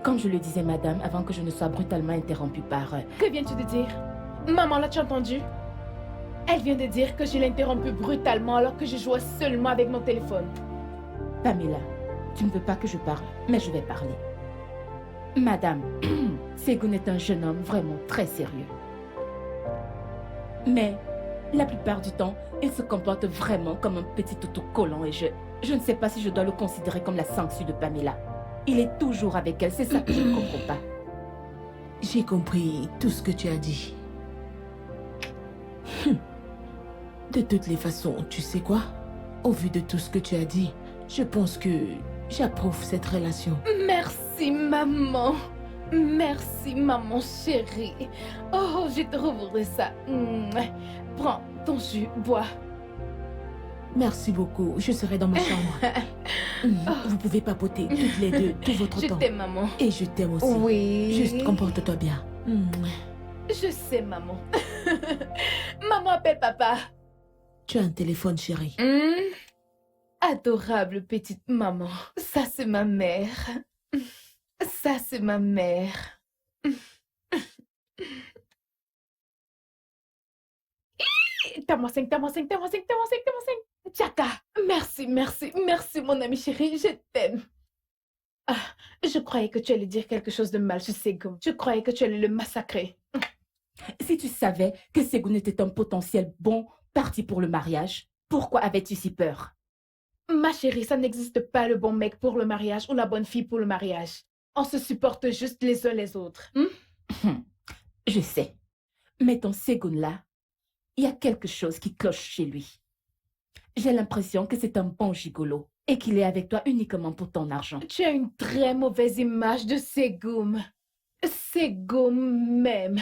Comme je le disais, madame, avant que je ne sois brutalement interrompue par... Que viens-tu de dire? Maman, l'as-tu entendu? Elle vient de dire que je l'ai interrompu brutalement alors que je jouais seulement avec mon téléphone. Pamela, tu ne veux pas que je parle, mais je vais parler. Madame, Segun est un jeune homme vraiment très sérieux. Mais la plupart du temps, il se comporte vraiment comme un petit autocollant et je ne sais pas si je dois le considérer comme la sangsue de Pamela. Il est toujours avec elle, c'est ça que je ne comprends pas. J'ai compris tout ce que tu as dit. De toutes les façons, tu sais quoi? Au vu de tout ce que tu as dit, je pense que j'approuve cette relation. Merci, maman. Merci, maman chérie. Oh, je te revoudrais ça. Prends ton jus, bois. Merci beaucoup. Je serai dans ma chambre. Vous pouvez papoter toutes les deux tout votre Je temps. t'aime, maman. Et je t'aime aussi. Oui. Juste comporte-toi bien. Je sais, maman. Maman appelle papa. Tu as un téléphone, chérie. Adorable petite maman. Ça, c'est ma mère. Ça, c'est ma mère. T'as-moi 5. Tchaka. Merci, mon ami chéri. Je t'aime. Ah, je croyais que tu allais dire quelque chose de mal sur Segun. Je croyais que tu allais le massacrer. Si tu savais que Segun était un potentiel bon parti pour le mariage, pourquoi avais-tu si peur? Ma chérie, ça n'existe pas le bon mec pour le mariage ou la bonne fille pour le mariage. On se supporte juste les uns les autres. Je sais. Mais ton Segun là, il y a quelque chose qui cloche chez lui. J'ai l'impression que c'est un bon gigolo et qu'il est avec toi uniquement pour ton argent. Tu as une très mauvaise image de Segun. Segun même.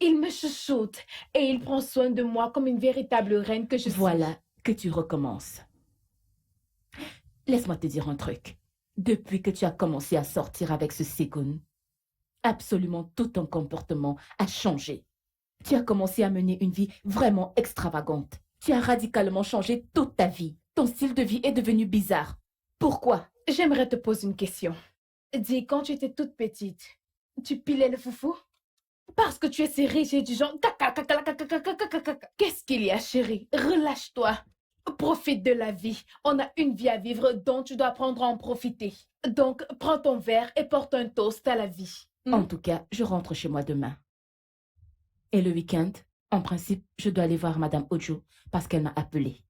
Il me chouchoute et il prend soin de moi comme une véritable reine que je suis. Voilà que tu recommences. Laisse-moi te dire un truc. Depuis que tu as commencé à sortir avec ce Segun, Absolument tout ton comportement a changé. Tu as commencé à mener une vie vraiment extravagante. Tu as radicalement changé toute ta vie. Ton style de vie est devenu bizarre. Pourquoi? J'aimerais te poser une question. Dis, quand tu étais toute petite, tu pilais le foufou? Parce que tu es si riche et du genre... Qu'est-ce qu'il y a, chérie? Relâche-toi. Profite de la vie. On a une vie à vivre dont tu dois apprendre à en profiter. Donc, prends ton verre et porte un toast à la vie. En tout cas, je rentre chez moi demain. Et le week-end, en principe, je dois aller voir Madame Ojo parce qu'elle m'a appelée.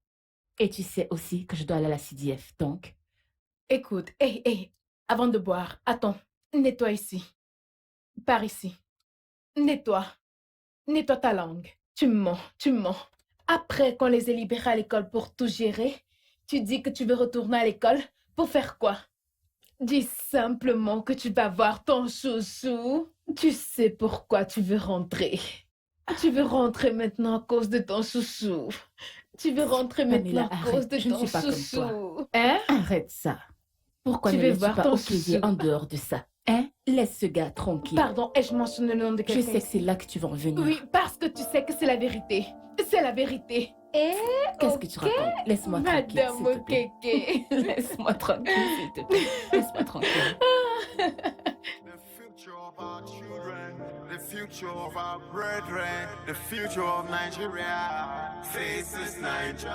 Et tu sais aussi que je dois aller à la CDF, donc... Écoute, hé, avant de boire, attends, nettoie ici. Par ici. Nettoie. Nettoie ta langue. Tu mens. Après qu'on les ait libérés à l'école pour tout gérer, tu dis que tu veux retourner à l'école pour faire quoi? Dis simplement que tu vas voir ton chouchou. Tu sais pourquoi tu veux rentrer. Tu veux rentrer maintenant à cause de ton chouchou. Tu veux rentrer maintenant à cause de ton chouchou. Hein? Arrête ça. Pourquoi Tu ne veux laisses-tu voir pas ton Okizie chouchou? en dehors de ça? Hein? Laisse ce gars tranquille. Pardon, ai-je mentionné le nom de Je quelqu'un? sais que c'est là que tu vas en venir. Oui, parce que tu sais que c'est la vérité. C'est la vérité. Et Qu'est-ce que tu racontes? Laisse-moi tranquille, Madame s'il te plaît. Okeke. Laisse-moi tranquille, s'il te plaît. Laisse-moi tranquille. The future of our children, the future of our brethren, the future of Nigeria. Faces Niger,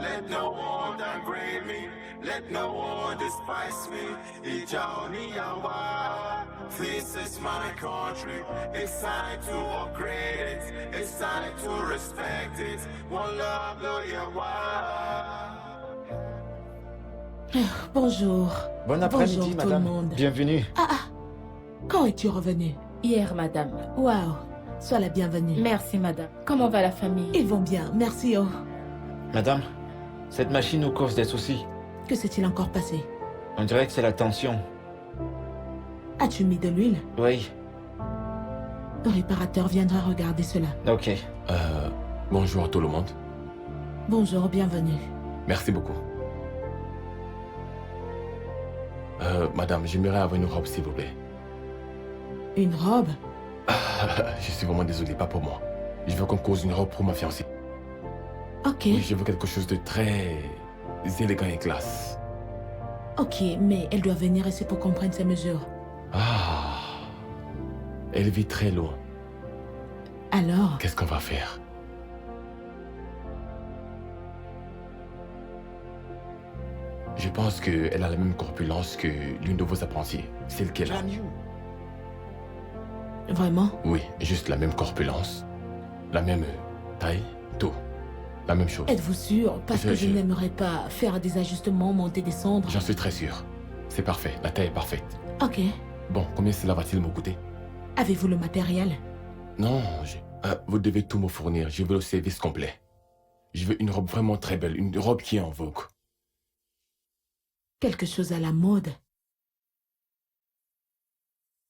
let no one downgrade me, let no one despise me. Ijaniyawa, this is my country. It's time to upgrade it, it's time to respect it. One love, Bonjour. Bon après-midi, Bonjour, tout le madame. monde. Bienvenue. Quand es-tu revenu? Hier, madame. Waouh. Sois la bienvenue. Merci, madame. Comment va la famille? Ils vont bien, merci. Oh. Madame, cette machine nous cause des soucis. Que s'est-il encore passé? On dirait que c'est la tension. As-tu mis de l'huile? Oui. Le réparateur viendra regarder cela. Ok. Bonjour à tout le monde. Bonjour, bienvenue. Merci beaucoup. Madame, j'aimerais avoir une robe, s'il vous plaît. Une robe? Je suis vraiment désolé, pas pour moi. Je veux qu'on cause une robe pour ma fiancée. Ok. Oui, je veux quelque chose de très élégant et classe. Ok, mais elle doit venir ici pour qu'on prenne ses mesures. Ah, elle vit très loin. Alors? Qu'est-ce qu'on va faire? Je pense qu'elle a la même corpulence que l'une de vos apprentis, celle qu'elle a. Vraiment? Oui, juste la même corpulence, la même taille, tout. La même chose. Êtes-vous sûr? Parce que je n'aimerais pas faire des ajustements, monter, descendre. J'en suis très sûr. C'est parfait, la taille est parfaite. Ok. Bon, combien cela va-t-il me coûter? Avez-vous le matériel? Non, vous devez tout me fournir. Je veux le service complet. Je veux une robe vraiment très belle, une robe qui est en vogue. Quelque chose à la mode.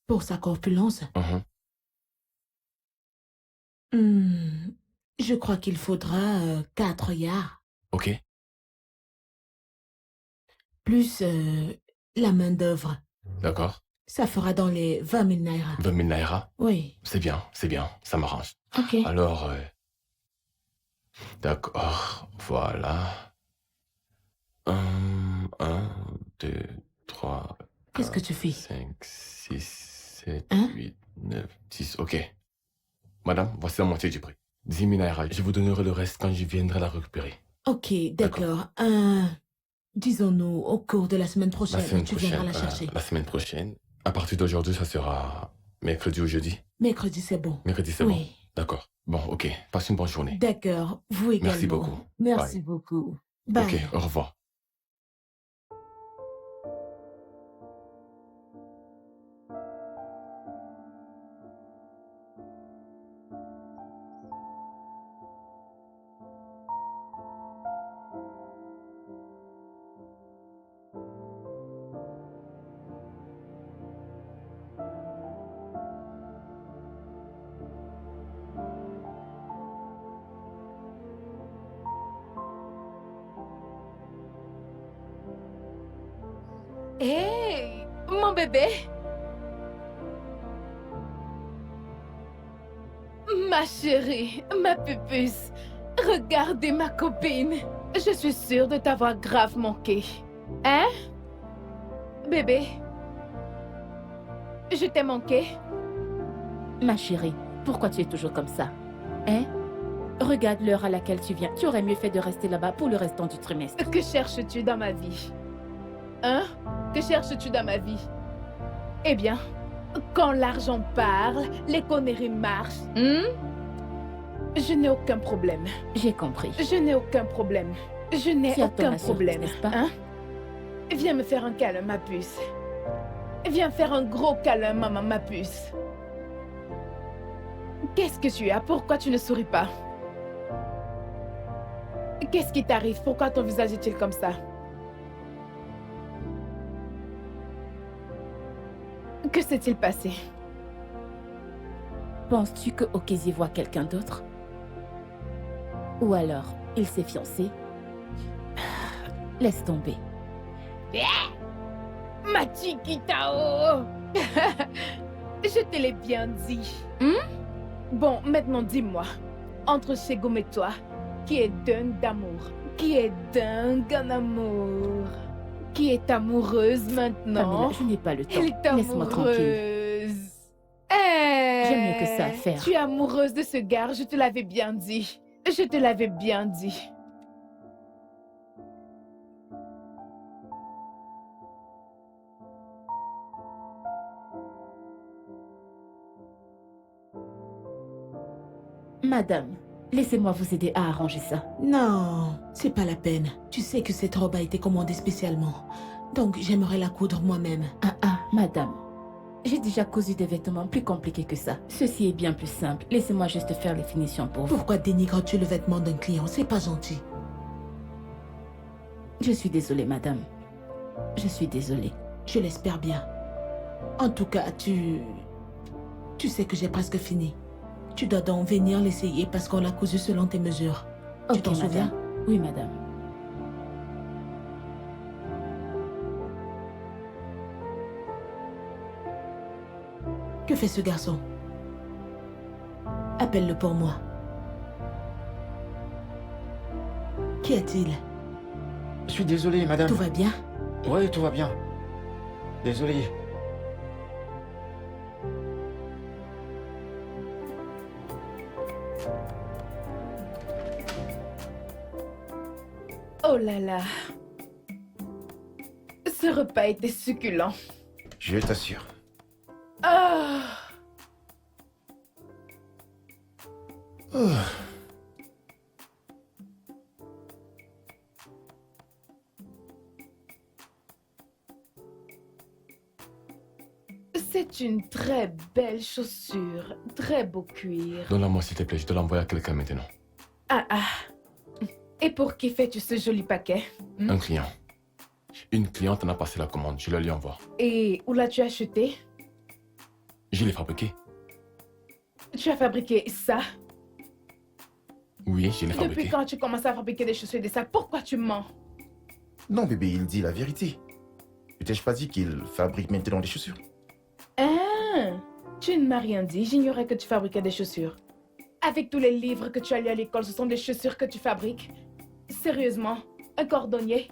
Pour sa corpulence? Je crois qu'il faudra 4 yards. Ok. Plus la main-d'œuvre. D'accord. Ça fera dans les 20 000 naira. 20 000 naira? Oui. C'est bien, ça m'arrange. Ok. Alors, d'accord, voilà. 1, 2, 3, Qu'est-ce que tu fais? 5, 6, 7, Hein? 8, 9, 10, ok. Madame, voici la moitié du prix. 10 000 naira. Je vous donnerai le reste quand je viendrai la récupérer. Ok, d'accord. Disons-nous, au cours de la semaine prochaine, tu viendras la chercher. La semaine prochaine. À partir d'aujourd'hui, ça sera mercredi ou jeudi. Mercredi, c'est bon. Mercredi, c'est Oui. bon. D'accord. Bon, ok. Passe une bonne journée. D'accord. Vous également. Merci beaucoup. Merci beaucoup. Bye. Ok, au revoir. Hey, mon bébé. Ma chérie, ma pupuce, regardez ma copine. Je suis sûre de t'avoir grave manqué. Hein? Bébé? Je t'ai manqué? Ma chérie, pourquoi tu es toujours comme ça? Hein? Regarde l'heure à laquelle tu viens. Tu aurais mieux fait de rester là-bas pour le restant du trimestre. Que cherches-tu dans ma vie? Hein? Que cherches-tu dans ma vie? Eh bien, quand l'argent parle, les conneries marchent. Je n'ai aucun problème. J'ai compris. Je n'ai aucun problème. Je n'ai Tu as ton aucun assurance, problème. n'est-ce pas? Hein? Viens me faire un câlin, ma puce. Viens faire un gros câlin, maman, ma puce. Qu'est-ce que tu as? Pourquoi tu ne souris pas? Qu'est-ce qui t'arrive? Pourquoi ton visage est-il comme ça? Que s'est-il passé? Penses-tu que Okézie voit quelqu'un d'autre? Ou alors, il s'est fiancé? Laisse tomber. Ma Chiquitao! Je te l'ai bien dit. Bon, maintenant dis-moi, entre Shegum et toi, qui est dingue d'amour? Qui est dingue en amour? Qui est amoureuse maintenant? Pamela, je n'ai pas le temps. Elle est Laisse-moi tranquille. amoureuse. J'ai J'ai mieux que ça à faire. Tu es amoureuse de ce gars, je te l'avais bien dit. Je te l'avais bien dit. Madame, laissez-moi vous aider à arranger ça. Non, c'est pas la peine. Tu sais que cette robe a été commandée spécialement. Donc j'aimerais la coudre moi-même. Madame. J'ai déjà cousu des vêtements plus compliqués que ça. Ceci est bien plus simple. Laissez-moi juste faire les finitions pour vous. Pourquoi dénigres-tu le vêtement d'un client? C'est pas gentil. Je suis désolée, madame. Je suis désolée. Je l'espère bien. En tout cas, tu sais que j'ai presque fini. Tu dois donc venir l'essayer parce qu'on l'a cousu selon tes mesures. Tu Ok, t'en madame. souviens? Oui, madame. Que fait ce garçon? Appelle-le pour moi. Qu'y a-t-il? Je suis désolé, madame. Tout va bien? Oui, tout va bien. Désolé. Oh là là. Ce repas était succulent. Je t'assure. Ah. Oh. C'est une très belle chaussure. Très beau cuir. Donne-la-moi, s'il te plaît. Je te l'envoie à quelqu'un maintenant. Ah ah. Et pour qui fais-tu ce joli paquet? Un client. Une cliente en a passé la commande. Je la lui envoie. Et où l'as-tu acheté? Je l'ai fabriqué. Tu as fabriqué ça? Oui, je l'ai fabriqué. Depuis quand tu commences à fabriquer des chaussures et des sacs? Pourquoi tu mens? Non, bébé, il dit la vérité. Je t'ai pas dit qu'il fabrique maintenant des chaussures. Ah, tu ne m'as rien dit. J'ignorais que tu fabriquais des chaussures. Avec tous les livres que tu as lus à l'école, ce sont des chaussures que tu fabriques? Sérieusement? Un cordonnier?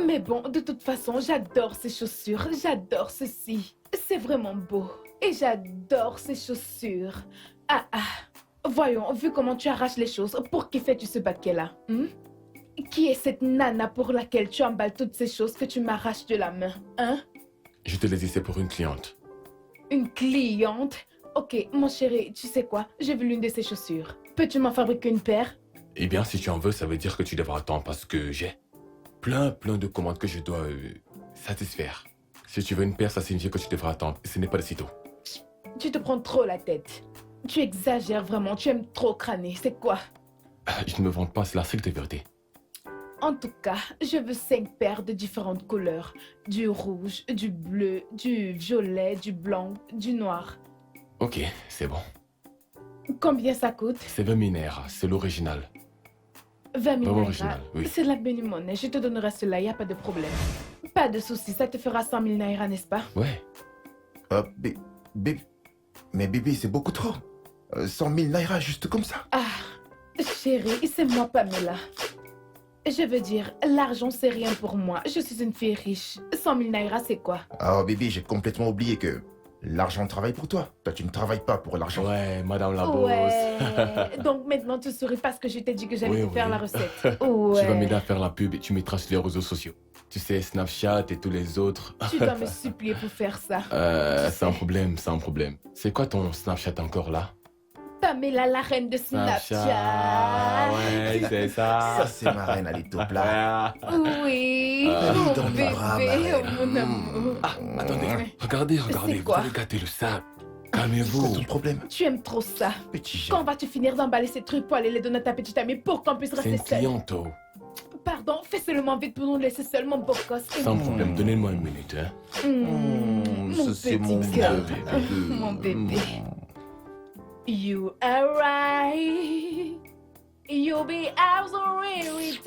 Mais bon, de toute façon, j'adore ces chaussures. J'adore ceci. C'est vraiment beau. Et j'adore ces chaussures. Ah ah. Voyons, vu comment tu arraches les choses, pour qui fais-tu ce paquet-là? Qui est cette nana pour laquelle tu emballes toutes ces choses que tu m'arraches de la main? Hein? Je te les ai fait pour une cliente. Une cliente? Ok, mon chéri, tu sais quoi? J'ai vu l'une de ces chaussures. Peux-tu m'en fabriquer une paire? Eh bien, si tu en veux, ça veut dire que tu devras attendre parce que j'ai plein de commandes que je dois satisfaire. Si tu veux une paire, ça signifie que tu devras attendre. Et ce n'est pas de sitôt. Tu te prends trop la tête. Tu exagères vraiment, tu aimes trop crâner. C'est quoi? Je ne me vante pas, c'est la stricte vérité. En tout cas, je veux 5 paires de différentes couleurs. Du rouge, du bleu, du violet, du blanc, du noir. Ok, c'est bon. Combien ça coûte? C'est 20 000 naira, c'est l'original. 20 000 Vraiment naira. original, oui. C'est la bénie monnaie, je te donnerai cela, il n'y a pas de problème. Pas de souci, ça te fera 100 000 naira, n'est-ce pas? Ouais. Bébé. Mais bébé, c'est beaucoup trop. 100 000 naira juste comme ça. Ah, chérie, c'est moi Pamela. Je veux dire, l'argent c'est rien pour moi. Je suis une fille riche. 100 000 naira c'est quoi? Oh bébé, j'ai complètement oublié que l'argent travaille pour toi. Toi, tu ne travailles pas pour l'argent. Ouais, madame la Ouais. boss. Donc maintenant tu souris parce que je t'ai dit que j'allais Oui, te faire oui. la recette. Tu Ouais. vas m'aider à faire la pub et tu mettras sur les réseaux sociaux. Tu sais, Snapchat et tous les autres. Tu dois me supplier pour faire ça. C'est un problème, c'est un problème. C'est quoi ton Snapchat encore là? Pamela, la reine de Snapchat. Ouais, c'est ça. Ça, c'est ma reine, elle est top là. Oui, Ah. mon Dans mes bras, ma bébé, reine. oh, mon amour. Ah, attendez, regardez, C'est vous quoi? allez gâter le sable. C'est Calmez-vous. ton problème, Tu aimes trop ça. petit chat. Quand vas-tu finir d'emballer ces trucs pour aller les donner à ta petite amie pour qu'on puisse C'est rester une seuls? cliente, oh. Pardon, fais seulement vite pour nous laisser seuls, mon beau gosse. Sans problème, donnez-moi une minute, hein. Mon Ça, c'est petit mon cœur. bébé. Mon bébé. You are right. You'll be absolutely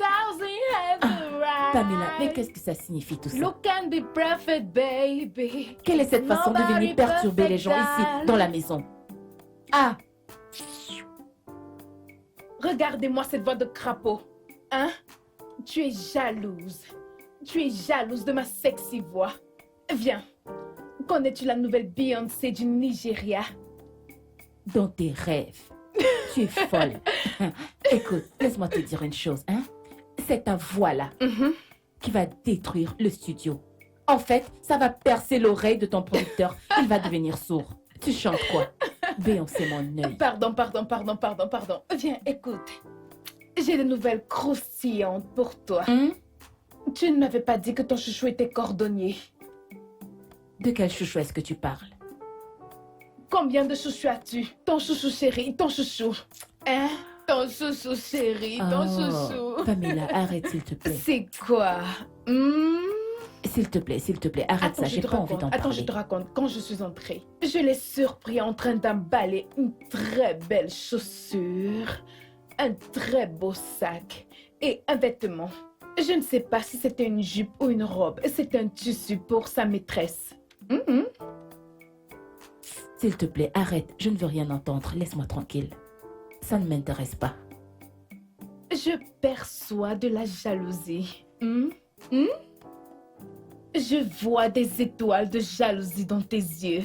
Pamela, mais qu'est-ce que ça signifie tout ça? Look can be perfect, baby. Quelle est cette façon de venir perturber les gens ici, dans la maison? Ah, Regardez-moi cette voix de crapaud. Hein? Tu es jalouse. Tu es jalouse de ma sexy voix. Viens. Connais-tu la nouvelle Beyoncé du Nigeria? dans tes rêves. Tu es folle. Écoute, laisse-moi te dire une chose, hein? C'est ta voix-là qui va détruire le studio. En fait, ça va percer l'oreille de ton producteur. Il va devenir sourd. Tu chantes quoi? Beyoncé, mon œil. Pardon. Viens, écoute. J'ai des nouvelles croustillantes pour toi. Tu ne m'avais pas dit que ton chouchou était cordonnier. De quel chouchou est-ce que tu parles? Combien de chouchous as-tu? Ton chouchou chéri, ton chouchou. Hein? Ton chouchou chéri, ton chouchou. Pamela, arrête s'il te plaît. C'est quoi? S'il te plaît, arrête ça, j'ai pas envie d'en Attends, je parler. te raconte. Quand je suis entrée, je l'ai surpris en train d'emballer une très belle chaussure, un très beau sac et un vêtement. Je ne sais pas si c'était une jupe ou une robe. C'était un tissu pour sa maîtresse. S'il te plaît, arrête, je ne veux rien entendre, laisse-moi tranquille. Ça ne m'intéresse pas. Je perçois de la jalousie. Je vois des étoiles de jalousie dans tes yeux.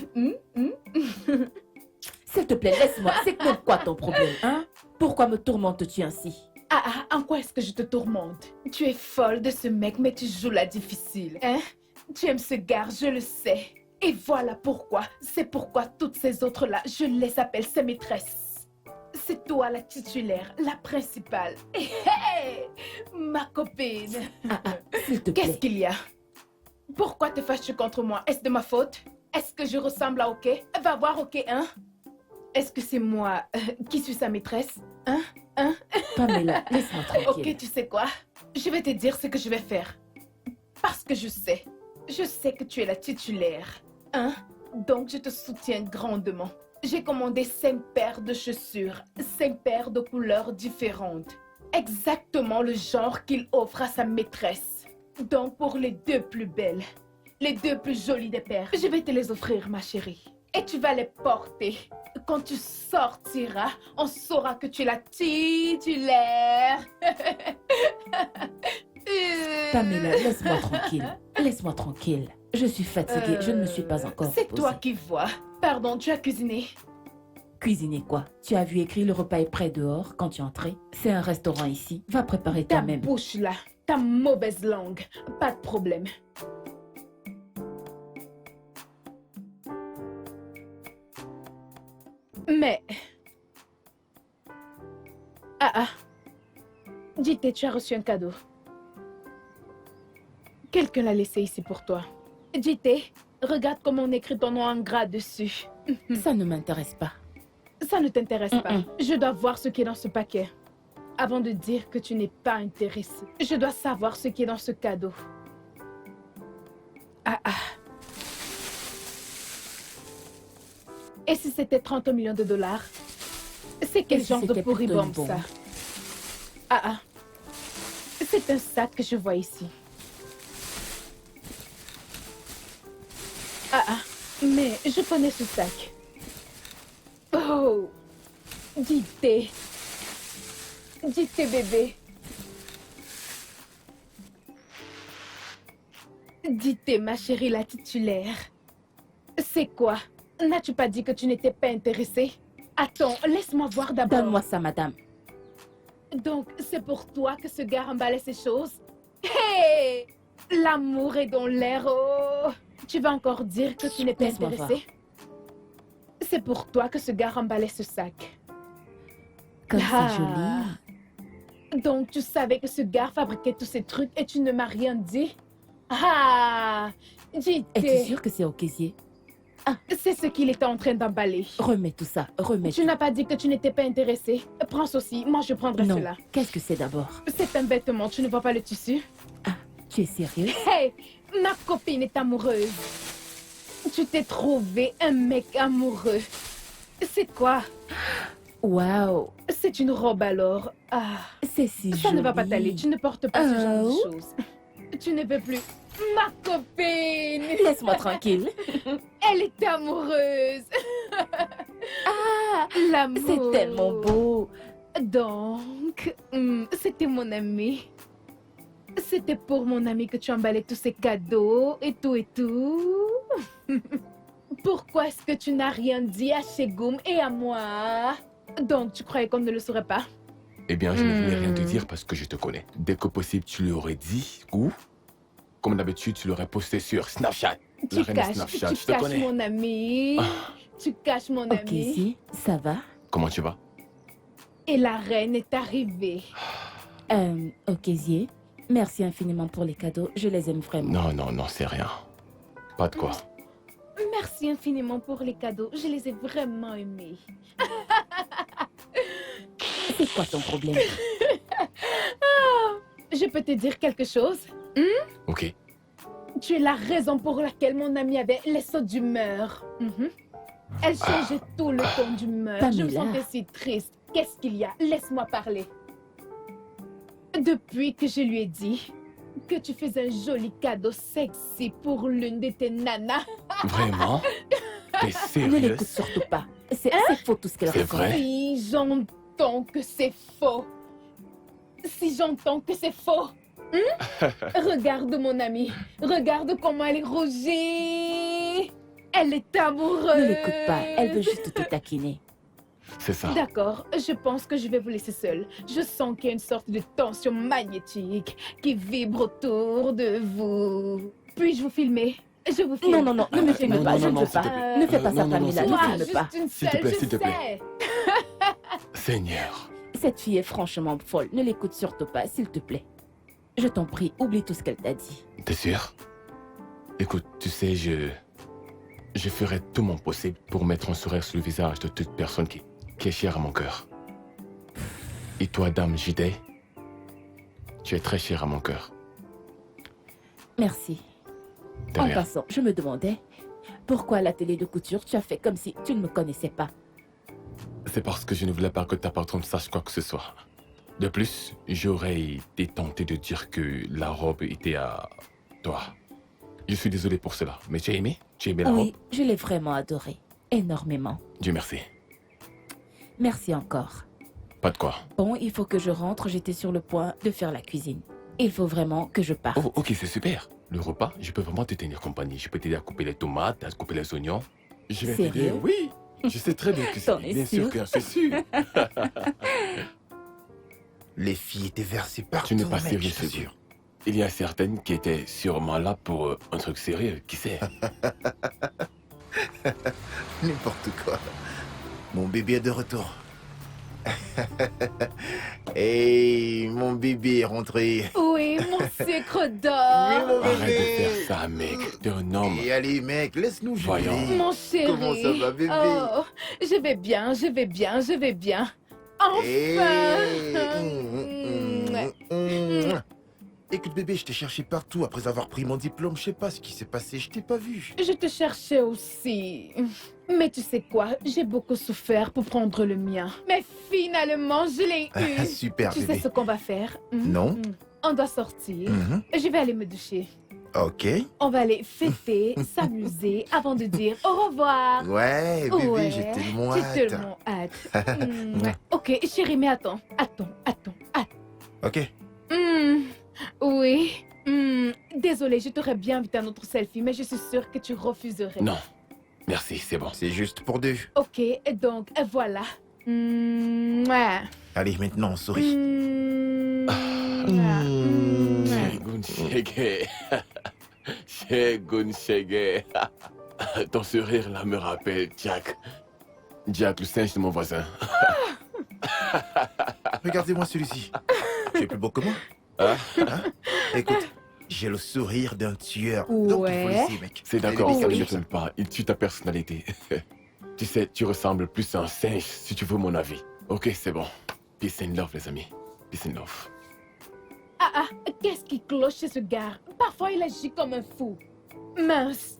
S'il te plaît, laisse-moi. C'est quoi ton problème, hein? Pourquoi me tourmentes-tu ainsi? En quoi est-ce que je te tourmente? Tu es folle de ce mec, mais tu joues la difficile, hein? Tu aimes ce gars, je le sais. Et voilà pourquoi. C'est pourquoi toutes ces autres-là, je les appelle ses maîtresses. C'est toi la titulaire, la principale. Hey, ma copine. S'il te plaît. Qu'est-ce qu'il y a? Pourquoi te fâches-tu contre moi? Est-ce de ma faute? Est-ce que je ressemble à OK? Va voir OK, hein? Est-ce que c'est moi qui suis sa maîtresse? Hein? Pamela, laisse-moi tranquille. Ok, tu sais quoi? Je vais te dire ce que je vais faire. Parce que je sais que tu es la titulaire. Hein? Donc je te soutiens grandement. J'ai commandé 5 paires de chaussures, 5 paires de couleurs différentes. Exactement le genre qu'il offre à sa maîtresse. Donc pour les 2 plus belles, les 2 plus jolies des paires, je vais te les offrir, ma chérie. Et tu vas les porter. Quand tu sortiras, on saura que tu es la titulaire. Pamela, laisse-moi tranquille. Laisse-moi tranquille. Je suis fatiguée, je ne me suis pas encore C'est reposée. toi qui vois. Pardon, tu as cuisiné? Cuisiner quoi? Tu as vu écrit le repas est prêt dehors quand tu es entrée? C'est un restaurant ici. Va préparer Ta toi-même. bouche là, ta mauvaise langue. Pas de problème. Mais... Jité, tu as reçu un cadeau. Quelqu'un l'a laissé ici pour toi. Jité, regarde comment on écrit ton nom en gras dessus. Ça ne m'intéresse pas. Ça ne t'intéresse pas. Je dois voir ce qui est dans ce paquet. Avant de dire que tu n'es pas intéressé, je dois savoir ce qui est dans ce cadeau. Et si c'était 30 millions de dollars? C'est quel Et si genre de c'était plutôt une pourribombe, bombe? ça? C'est un sac que je vois ici. Mais je connais ce sac. Oh, Dité. Dité, bébé. Dité, ma chérie, la titulaire. C'est quoi? N'as-tu pas dit que tu n'étais pas intéressée? Attends, laisse-moi voir d'abord. Donne-moi ça, madame. Donc, c'est pour toi que ce gars emballait ces choses? Hé! L'amour est dans l'air, oh! Tu vas encore dire que tu n'es pas Laisse-moi intéressée? C'est pour toi que ce gars emballait ce sac. Comme Ah. c'est joli. Donc, tu savais que ce gars fabriquait tous ces trucs et tu ne m'as rien dit? Ah! Es-tu Dité, sûre que c'est au casier? c'est ce qu'il était en train d'emballer. Remets tout ça, remets Tu tout. n'as pas dit que tu n'étais pas intéressée. Prends ceci, moi je prendrai Non, cela. qu'est-ce que c'est d'abord? C'est un vêtement, tu ne vois pas le tissu? Tu es sérieux? Hey, ma copine est amoureuse. Tu t'es trouvé un mec amoureux. C'est quoi? Waouh, C'est une robe alors. Ah, c'est si joli. ça ne va pas t'aller. Tu ne portes pas ce genre Oh. de choses. Tu ne veux plus. Ma copine. Laisse-moi tranquille. Elle est amoureuse. Ah, L'amour. c'est tellement beau. Donc, c'était mon ami. C'était pour mon ami que tu emballais tous ces cadeaux et tout et tout. Pourquoi est-ce que tu n'as rien dit à Shegoum et à moi? Donc, tu croyais qu'on ne le saurait pas? Eh bien, je ne voulais rien te dire parce que je te connais. Dès que possible, tu lui aurais dit ou, comme d'habitude, tu l'aurais posté sur Snapchat. Tu La reine de caches, Snapchat, tu je te caches connais. mon ami. Tu caches mon Ok, ami. si, ça va? Comment tu vas? Et la reine est arrivée. Okézier, merci infiniment pour les cadeaux. Je les aime vraiment. Non, c'est rien. Pas de quoi. Merci infiniment pour les cadeaux. Je les ai vraiment aimés. C'est quoi ton problème? Je peux te dire quelque chose? Ok. Tu es la raison pour laquelle mon amie avait les sauts d'humeur. Elle changeait tout le ton d'humeur. Je me Pamela. sentais si triste. Qu'est-ce qu'il y a? Laisse-moi parler. Depuis que je lui ai dit que tu fais un joli cadeau sexy pour l'une de tes nanas. Vraiment? T'es Ne sérieuse? l'écoute surtout pas. C'est faux tout ce qu'elle C'est raconte. vrai? Si j'entends que c'est faux. Si j'entends que c'est faux. Regarde mon amie. Regarde comment elle est rougie. Elle est amoureuse. Ne l'écoute pas. Elle veut juste te taquiner. C'est ça. D'accord, je pense que je vais vous laisser seul. Je sens qu'il y a une sorte de tension magnétique qui vibre autour de vous. Puis-je vous filmer? Je vous filme. Non, ne me filme non, pas, non, je ne non, veux s'il pas. te plaît. Ne fais pas ça, non, Pamela, s'il ne te Toi, plaît. filme pas. juste une S'il te seule, plaît, je s'il te plaît. sais. Seigneur. Cette fille est franchement folle. Ne l'écoute surtout pas, s'il te plaît. Je t'en prie, oublie tout ce qu'elle t'a dit. T'es sûr? Écoute, tu sais, je ferai tout mon possible pour mettre un sourire sur le visage de toute personne qui est chère à mon cœur. Et toi, dame Jidé, tu es très chère à mon cœur. Merci. De En rien. passant, je me demandais pourquoi à la télé de couture tu as fait comme si tu ne me connaissais pas. C'est parce que je ne voulais pas que ta patronne sache quoi que ce soit. De plus, j'aurais été tenté de dire que la robe était à toi. Je suis désolé pour cela, mais tu as aimé? Tu as aimé la Oui, robe? je l'ai vraiment adorée. Énormément. Dieu merci. Merci encore. Pas de quoi. Bon, il faut que je rentre. J'étais sur le point de faire la cuisine. Il faut vraiment que je parte. Oh, ok, c'est super. Le repas, je peux vraiment te tenir compagnie. Je peux t'aider à couper les tomates, à couper les oignons. Je vais t'aider, Sérieux? oui. Je sais très bien que T'en c'est es bien sûr sûr? que c'est sûr. Les filles étaient versées partout, Tu n'es pas mec, sérieux, je c'est t'assure. Il y a certaines qui étaient sûrement là pour un truc sérieux, qui sait. N'importe quoi. Mon bébé est de retour. Hey, mon bébé est rentré. Oui, mon sucre Oui, d'or. mon Arrête de bébé. faire ça, mec. T'es un homme. Et allez, mec, laisse-nous jouer. Voyons. Mon chéri. Comment ça va, bébé? Oh, je vais bien, je vais bien, je vais bien. Enfin. Hey. Écoute, bébé, je t'ai cherché partout après avoir pris mon diplôme. Je sais pas ce qui s'est passé, je t'ai pas vu. Je te cherchais aussi. Mais tu sais quoi, j'ai beaucoup souffert pour prendre le mien. Mais finalement, je l'ai eu. Super, Tu sais bébé. ce qu'on va faire? Non. On doit sortir. Mhm. Je vais aller me doucher. Ok. On va aller fêter, s'amuser avant de dire au revoir. Ouais, bébé, Ouais, j'ai tellement j'ai hâte. tellement hâte. Ok, chérie, mais attends. Ok. Oui. Désolée, je t'aurais bien invité à notre selfie, mais je suis sûre que tu refuserais. Non. Merci, c'est bon. C'est juste pour deux. Ok, donc voilà. Mouah. Allez, maintenant, souris. Shegun Shege. Shegun Shege. Ton sourire là me rappelle Jack. Jack, le singe de mon voisin. Regardez-moi celui-ci. Tu es plus beau que moi. Hein? Écoute, j'ai le sourire d'un tueur. Donc il faut Ouais. laisser, mec. C'est d'accord, Allez, ça ne bisous, m'étonne pas. Il tue ta personnalité. Tu sais, tu ressembles plus à un singe, si tu veux mon avis. Ok, c'est bon. Peace and love, les amis. Peace and love. Qu'est-ce qui cloche chez ce gars? Parfois, il agit comme un fou. Mince.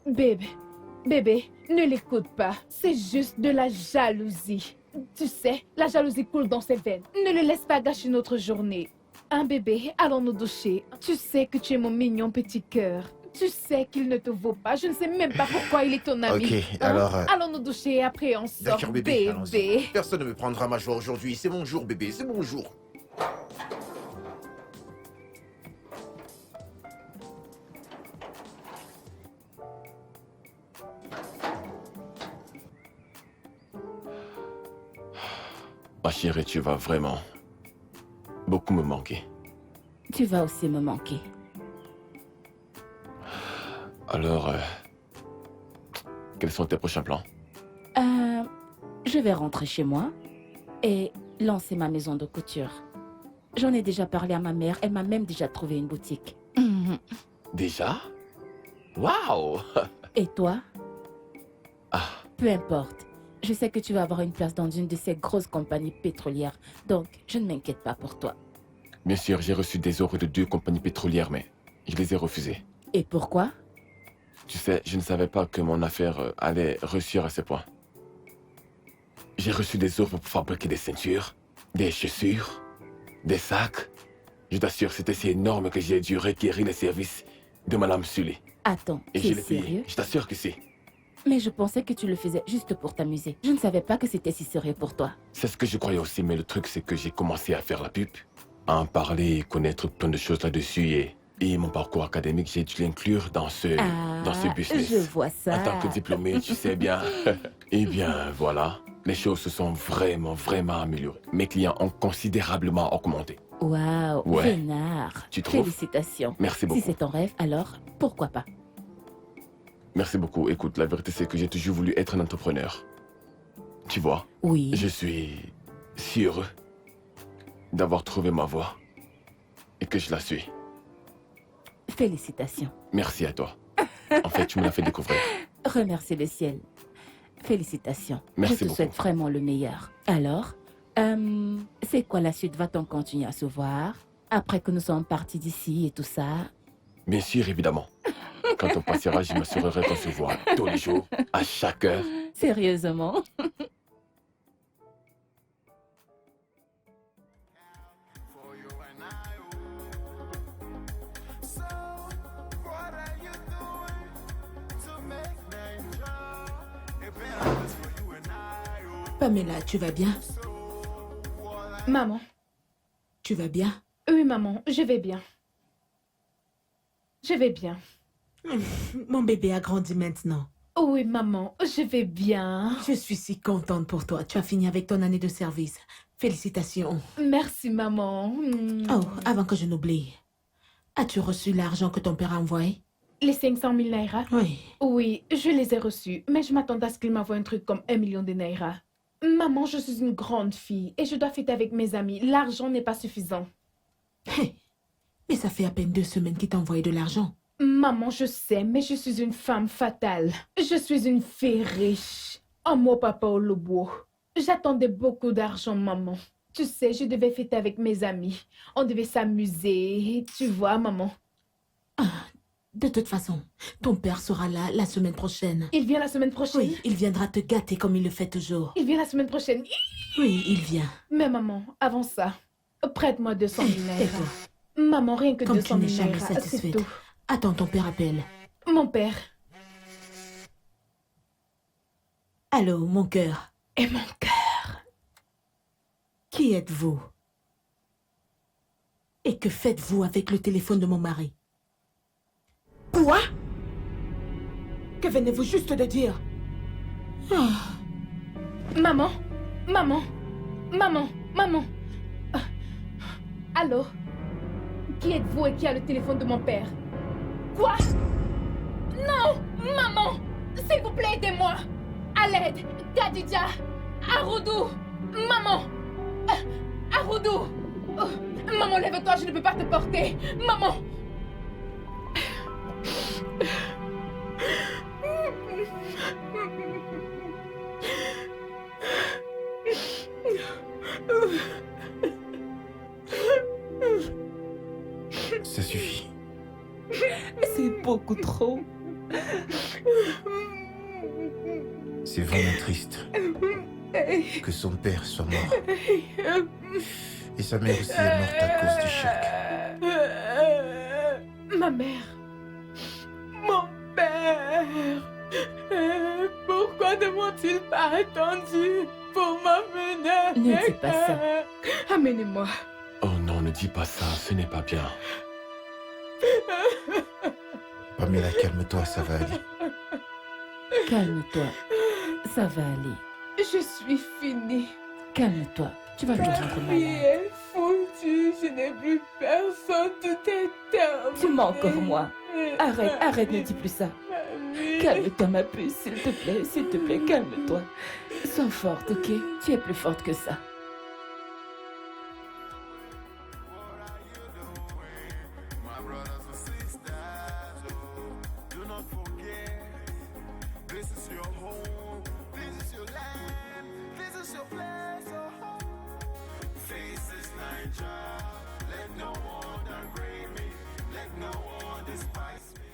Bébé, ne l'écoute pas. C'est juste de la jalousie. Tu sais, la jalousie coule dans ses veines. Ne le laisse pas gâcher notre journée. Hein, bébé, allons nous doucher. Tu sais que tu es mon mignon petit cœur. Tu sais qu'il ne te vaut pas. Je ne sais même pas pourquoi il est ton ami. Ok, alors, Allons nous doucher et après on sort. D'accord, bébé, allons-y. Personne ne me prendra ma joie aujourd'hui. C'est mon jour, bébé, c'est mon jour. Ma chérie, tu vas vraiment beaucoup me manquer. Tu vas aussi me manquer. Alors, quels sont tes prochains plans? Je vais rentrer chez moi et lancer ma maison de couture. J'en ai déjà parlé à ma mère, elle m'a même déjà trouvé une boutique. Déjà? Waouh! Et toi? Ah, Peu importe. Je sais que tu vas avoir une place dans une de ces grosses compagnies pétrolières, donc je ne m'inquiète pas pour toi. bien sûr, j'ai reçu des offres de 2 compagnies pétrolières, mais je les ai refusées. Et pourquoi? Tu sais, je ne savais pas que mon affaire allait réussir à ce point. J'ai reçu des offres pour fabriquer des ceintures, des chaussures, des sacs. Je t'assure, c'était si énorme que j'ai dû requérir les services de Madame Sully. Attends, Et tu je es l'ai payé. sérieux? Je t'assure que si. Mais je pensais que tu le faisais juste pour t'amuser. Je ne savais pas que c'était si sérieux pour toi. C'est ce que je croyais aussi, mais le truc, c'est que j'ai commencé à faire la pub, à en parler et connaître plein de choses là-dessus. Et mon parcours académique, j'ai dû l'inclure dans ce business. Je vois ça. En tant que diplômé, tu sais bien. Eh bien, voilà. Les choses se sont vraiment améliorées. Mes clients ont considérablement augmenté. Waouh, Ouais. Vénard. Tu trouves? Félicitations. Merci beaucoup. Si c'est ton rêve, alors pourquoi pas? Merci beaucoup. Écoute, la vérité, c'est que j'ai toujours voulu être un entrepreneur. Tu vois, Oui. je suis si heureux d'avoir trouvé ma voie et que je la suis. Félicitations. Merci à toi. En fait, tu me l'as fait découvrir. Remercie le ciel. Félicitations. Merci Je te beaucoup. souhaite vraiment le meilleur. Alors, c'est quoi la suite? Va-t-on continuer à se voir? Après que nous sommes partis d'ici et tout ça? Bien sûr, évidemment. Quand on passera, je m'assurerai qu'on se voit tous les jours, à chaque heure. Sérieusement? Pamela, tu vas bien? Maman. Tu vas bien? Oui, maman, je vais bien. Je vais bien. Mon bébé a grandi maintenant. Oui, maman, je vais bien. Je suis si contente pour toi. Tu as fini avec ton année de service. Félicitations. Merci, maman. Oh, avant que je n'oublie. As-tu reçu l'argent que ton père a envoyé? Les 500 000 naira? Oui. Oui, je les ai reçus, mais je m'attendais à ce qu'il m'envoie un truc comme 1 million de naira. Maman, je suis une grande fille et je dois fêter avec mes amis. L'argent n'est pas suffisant. Hey, mais ça fait à peine 2 semaines qu'il t'a envoyé de l'argent. Maman, je sais, mais je suis une femme fatale. Je suis une fille riche. Oh, mon papa au lobo. J'attendais beaucoup d'argent, maman. Tu sais, je devais fêter avec mes amis. On devait s'amuser. Tu vois, maman. De toute façon, ton père sera là la semaine prochaine. Il vient la semaine prochaine? Oui, il viendra te gâter comme il le fait toujours. Il vient la semaine prochaine? Oui, il vient. Mais maman, avant ça, prête-moi 200 000 naira. Tais-toi. Maman, rien que Comme 200 tu n'es 000 jamais naira, c'est satisfaite. tout. Attends, ton père appelle. Mon père Allô, mon cœur. et mon cœur. Qui êtes-vous? Et que faites-vous avec le téléphone de mon mari? Quoi? Que venez-vous juste de dire? Maman, maman, maman, maman. Allô? Qui êtes-vous et qui a le téléphone de mon père? Quoi? Non! Maman! S'il vous plaît, aidez-moi! À l'aide! Khadija! Aroudou! Maman! Aroudou! Oh, maman, lève-toi, je ne peux pas te porter! Maman! Ça suffit. C'est beaucoup trop. C'est vraiment triste que son père soit mort. Et sa mère aussi est morte à cause du choc. Ma mère. Mon père. Pourquoi ne m'ont-ils pas attendu pour m'amener? Ne dis pas ça. Amenez-moi. Oh non, ne dis pas ça, ce n'est pas bien. Pamela, calme-toi, ça va aller. Calme-toi. Ça va aller. Je suis finie. Calme-toi. Tu vas te rendre Ma vie malade. est foutue. Je n'ai plus personne. Tout est terminé. Tu mens encore moi. Arrête, ne dis plus ça. Calme-toi, ma puce, s'il te plaît, calme-toi. Sois forte, ok? Tu es plus forte que ça.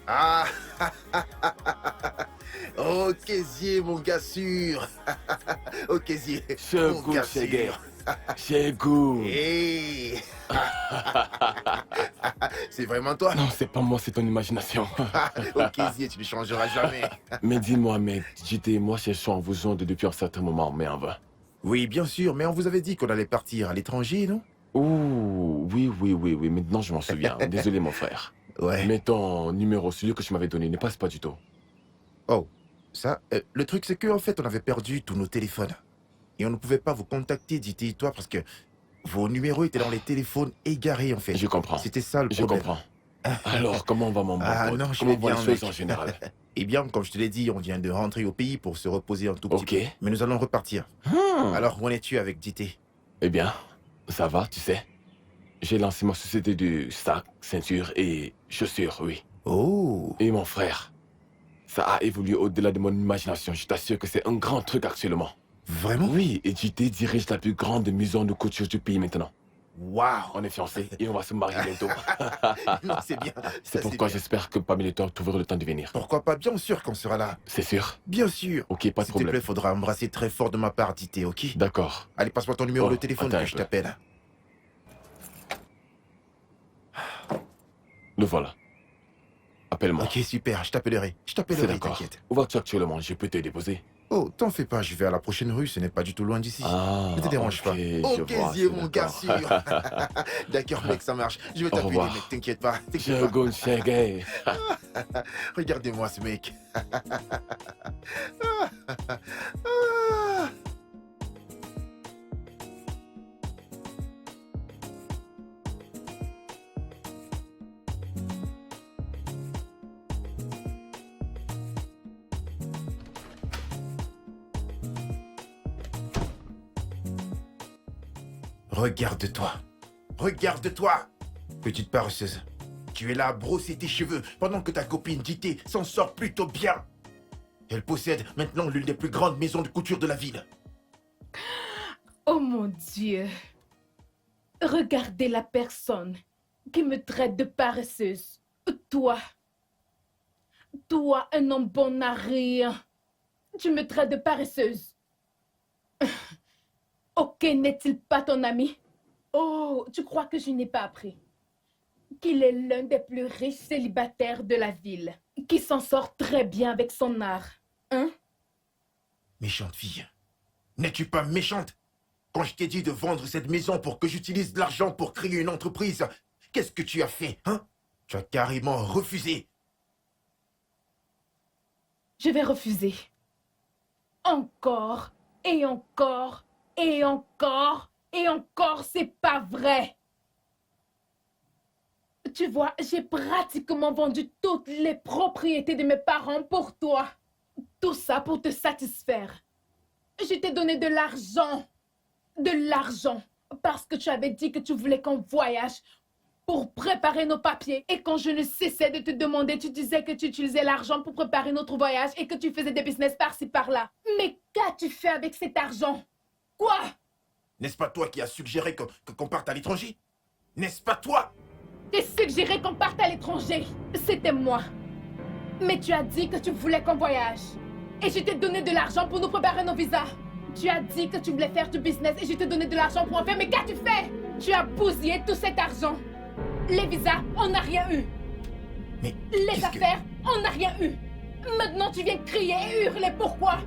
Ah Oh, Kézier, mon gars sûr. Oh, Kézier, mon Chegou, gars cheguei. sûr. Chegou. Hey. C'est vraiment toi? Non, c'est pas moi, c'est ton imagination. Oh, Kézier, tu ne changeras jamais. Mais dis-moi, mec, JT et moi cherchons à vous joindre depuis un certain moment, mais en vain. Oui, bien sûr, mais on vous avait dit qu'on allait partir à l'étranger, non? Ouh, oui, maintenant je m'en souviens. Désolé, mon frère. Ouais. Mais ton numéro, celui que tu m'avais donné, ne passe pas du tout. Oh, ça, le truc c'est qu'en fait, on avait perdu tous nos téléphones. Et on ne pouvait pas vous contacter, dit et toi, parce que vos numéros étaient dans les téléphones égarés, en fait. Je comprends. C'était ça le Je problème. comprends. Alors, comment va mon bon Ah pote? non, je Comment vais vont bien, les choses mec. en général? Eh bien, comme je te l'ai dit, on vient de rentrer au pays pour se reposer un tout petit Ok. peu. Mais nous allons repartir. Hmm. Alors, où en es-tu avec Dité? Eh bien, ça va, tu sais. J'ai lancé ma société de sacs, ceintures et chaussures, oui. Oh, Et mon frère, ça a évolué au-delà de mon imagination. Je t'assure que c'est un grand truc actuellement. vraiment? Oui, et JT dirige la plus grande maison de couture du pays maintenant. Waouh. On est fiancés et on va se marier bientôt. Non, c'est bien. C'est Ça, pourquoi bien. j'espère que Pamela et toi trouveront le temps de venir. Pourquoi pas? Bien sûr qu'on sera là. C'est sûr? Bien sûr. Ok, pas de S'il te plaît, problème. faudra embrasser très fort de ma part, Dité, ok? D'accord. Allez, passe-moi ton numéro Oh, de téléphone attends que un je peu. t'appelle. Le voilà. Appelle-moi. Ok, super, je C'est t'appellerai, d'accord. t'inquiète. Où vas-tu actuellement? Je peux te déposer. Oh, t'en fais pas, je vais à la prochaine rue, ce n'est pas du tout loin d'ici. Ah, Ne te dérange pas. ok, je Oh, vois, Kézier, c'est mon gars d'accord. sûr. D'accord, mec, ça marche. Je vais Au t'appeler, revoir. mec, t'inquiète pas. Chegou, cheguei. Regardez-moi ce mec. Regarde-toi. Regarde-toi. Petite paresseuse. Tu es là à brosser tes cheveux pendant que ta copine Dité s'en sort plutôt bien. Elle possède maintenant l'une des plus grandes maisons de couture de la ville. Oh mon Dieu. Regardez la personne qui me traite de paresseuse. Toi. Toi, un homme bon à rien. Tu me traites de paresseuse. Ok, n'est-il pas ton ami? Oh, tu crois que je n'ai pas appris? qu'il est l'un des plus riches célibataires de la ville, qui s'en sort très bien avec son art. Hein? Méchante fille. N'es-tu pas méchante? Quand je t'ai dit de vendre cette maison pour que j'utilise de l'argent pour créer une entreprise, qu'est-ce que tu as fait, hein? Tu as carrément refusé. Je vais refuser. Encore, et encore, et encore, et encore, c'est pas vrai. Tu vois, j'ai pratiquement vendu toutes les propriétés de mes parents pour toi. Tout ça pour te satisfaire. Je t'ai donné de l'argent. De l'argent. Parce que tu avais dit que tu voulais qu'on voyage pour préparer nos papiers. Et quand je ne cessais de te demander, tu disais que tu utilisais l'argent pour préparer notre voyage et que tu faisais des business par-ci, par-là. Mais qu'as-tu fait avec cet argent? Quoi? N'est-ce pas toi qui as suggéré qu'on parte à l'étranger? N'est-ce pas toi? J'ai suggéré qu'on parte à l'étranger. C'était moi. Mais tu as dit que tu voulais qu'on voyage. Et je t'ai donné de l'argent pour nous préparer nos visas. Tu as dit que tu voulais faire du business et je t'ai donné de l'argent pour en faire. Mais qu'as-tu fait? Tu as bousillé tout cet argent. Les visas, on n'a rien eu. Mais les affaires, on n'a rien eu. Maintenant, tu viens crier et hurler. Pourquoi?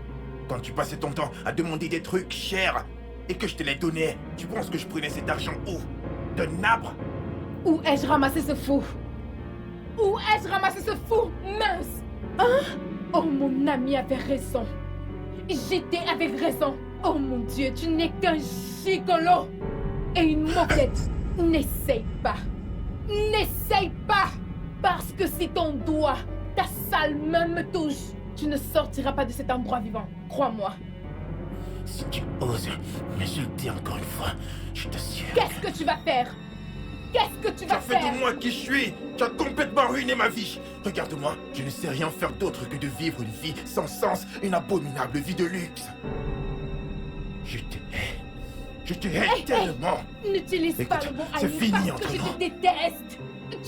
Quand tu passais ton temps à demander des trucs chers et que je te les donnais, tu penses que je prenais cet argent où? D'un arbre? Où ai-je ramassé ce fou? Où ai-je ramassé ce fou? Mince! Hein? Oh, mon ami avait raison. J'étais avec raison. Oh mon Dieu, tu n'es qu'un gigolo et une moquette. N'essaye pas. N'essaye pas! Parce que si ton doigt, ta sale main me touche, tu ne sortiras pas de cet endroit vivant. Crois-moi. Si tu oses m'insulter encore une fois, je t'assure. Qu'est-ce que tu vas faire? Qu'est-ce que tu vas faire? Tu as fait de moi qui je suis. Tu as complètement ruiné ma vie. Regarde-moi, je ne sais rien faire d'autre que de vivre une vie sans sens, une abominable vie de luxe. Je te hais. Je te hais tellement. N'utilise pas le mot c'est haïr fini parce que entre je nous. te déteste.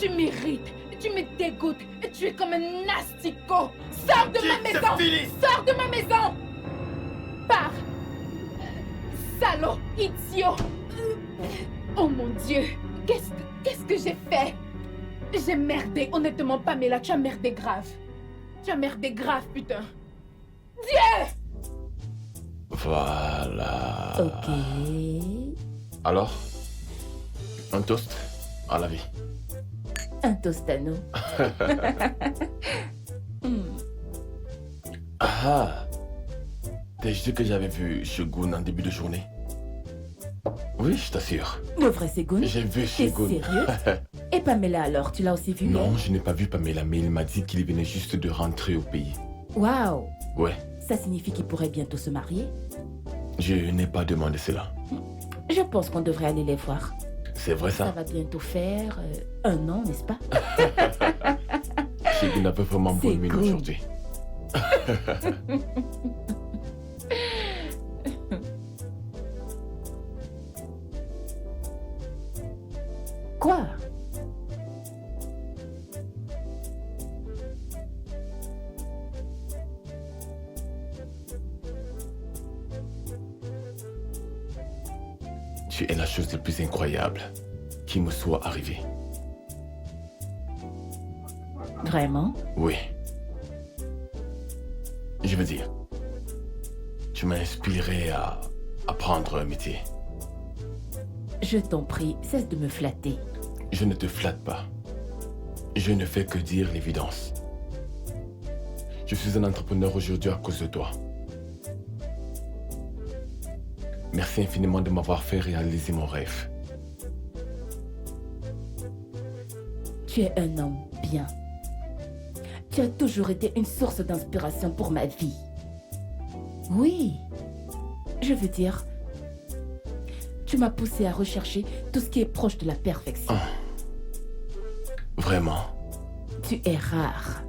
Tu m'irrites. Tu me dégoûtes. Tu es comme un asticot. Sors de ma maison. C'est fini. Sors de ma maison. Pars. Salaud, idiot. Oh mon Dieu. Qu'est-ce que j'ai fait? J'ai merdé. Honnêtement, Pamela, tu as merdé grave. Tu as merdé grave, putain. Dieu! Voilà. Ok. Alors, un toast à la vie. Un toast à nous. Ah, t'as dit que j'avais vu Shogun en début de journée? Oui, je t'assure. Le vrai Ségoun? J'ai vu T'es Shogun. sérieux? Et Pamela alors, tu l'as aussi vu? Non, je n'ai pas vu Pamela, mais il m'a dit qu'il venait juste de rentrer au pays. Waouh! Ouais, Ça signifie qu'ils pourraient bientôt se marier? je n'ai pas demandé cela. Je pense qu'on devrait aller les voir. C'est vrai Ça ça? va bientôt faire 1 an, n'est-ce pas? Shogun avait vraiment bonne mine Ségoun. aujourd'hui. Quoi? Tu es la chose la plus incroyable qui me soit arrivée. Vraiment? Oui. Je veux dire, tu m'as inspiré à apprendre un métier. Je t'en prie, cesse de me flatter. Je ne te flatte pas. Je ne fais que dire l'évidence. Je suis un entrepreneur aujourd'hui à cause de toi. Merci infiniment de m'avoir fait réaliser mon rêve. Tu es un homme bien. Tu as toujours été une source d'inspiration pour ma vie. Oui. Je veux dire, tu m'as poussé à rechercher tout ce qui est proche de la perfection. Vraiment. Tu es rare.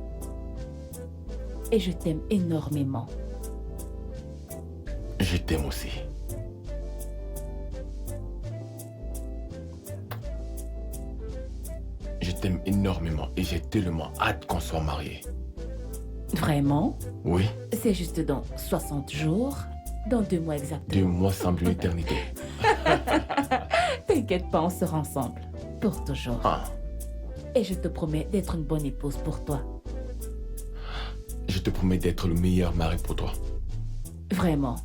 Et je t'aime énormément. Je t'aime aussi. Je t'aime énormément et j'ai tellement hâte qu'on soit mariés. Vraiment? Oui, C'est juste dans 60 jours, dans 2 mois 2 exactement. mois semblent une éternité. T'inquiète pas, on sera ensemble. Pour toujours. Ah, Et je te promets d'être une bonne épouse pour toi. Je te promets d'être le meilleur mari pour toi. Vraiment.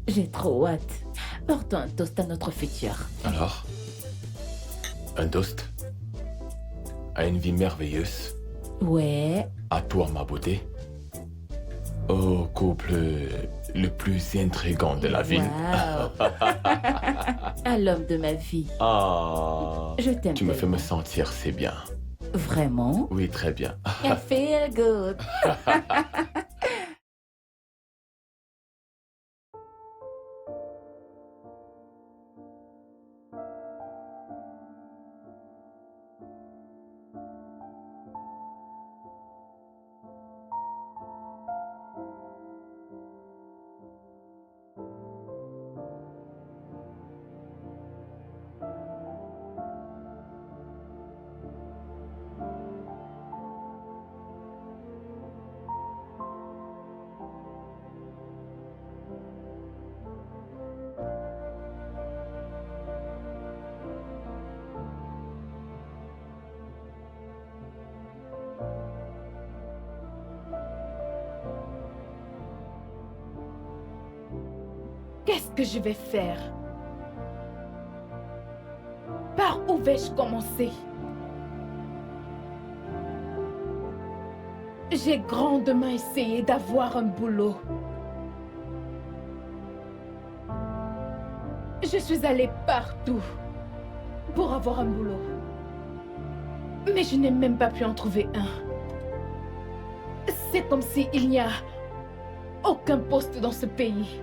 J'ai trop hâte. Portons un toast à notre futur. Alors, un toast à une vie merveilleuse. Ouais. À toi, ma beauté. Au couple le plus intrigant de la ville. Wow. À l'homme de ma vie. Ah, Je t'aime. tu me fais tellement. me sentir si bien. Vraiment? Oui, très bien. I feel good. Qu'est-ce que je vais faire? Par où vais-je commencer? J'ai grandement essayé d'avoir un boulot. Je suis allée partout pour avoir un boulot. Mais je n'ai même pas pu en trouver un. C'est comme s'il n'y a aucun poste dans ce pays.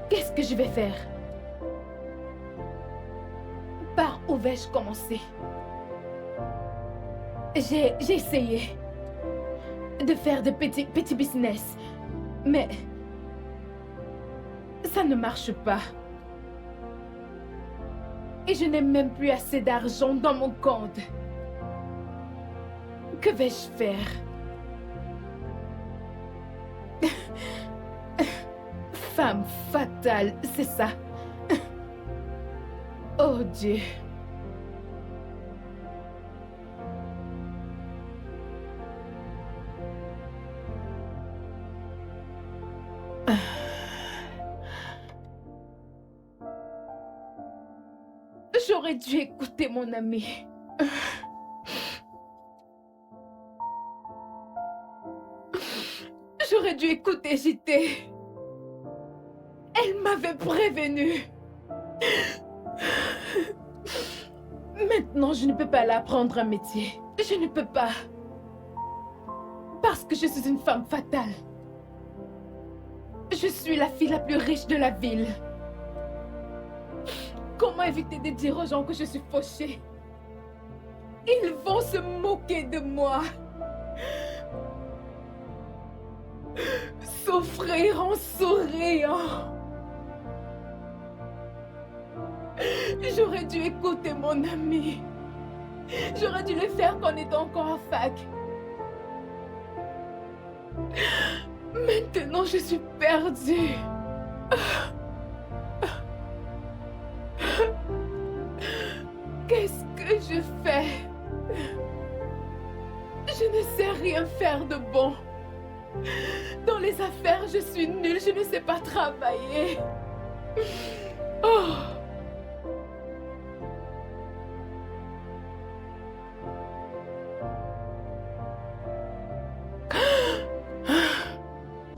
Qu'est-ce que je vais faire? Par où vais-je commencer? J'ai essayé de faire de petits business, mais ça ne marche pas. Et je n'ai même plus assez d'argent dans mon compte. Que vais-je faire? Femme fatale, c'est ça. Oh Dieu. J'aurais dû écouter mon amie. J'aurais dû écouter JT. Elle m'avait prévenu. Maintenant, je ne peux pas l'apprendre un métier. Je ne peux pas. Parce que je suis une femme fatale. Je suis la fille la plus riche de la ville. Comment éviter de dire aux gens que je suis fauchée? Ils vont se moquer de moi. Souffrir en souriant. J'aurais dû écouter mon ami. J'aurais dû le faire quand on était encore en fac. Maintenant, je suis perdue. Qu'est-ce que je fais? Je ne sais rien faire de bon. Dans les affaires, je suis nulle, je ne sais pas travailler. Oh!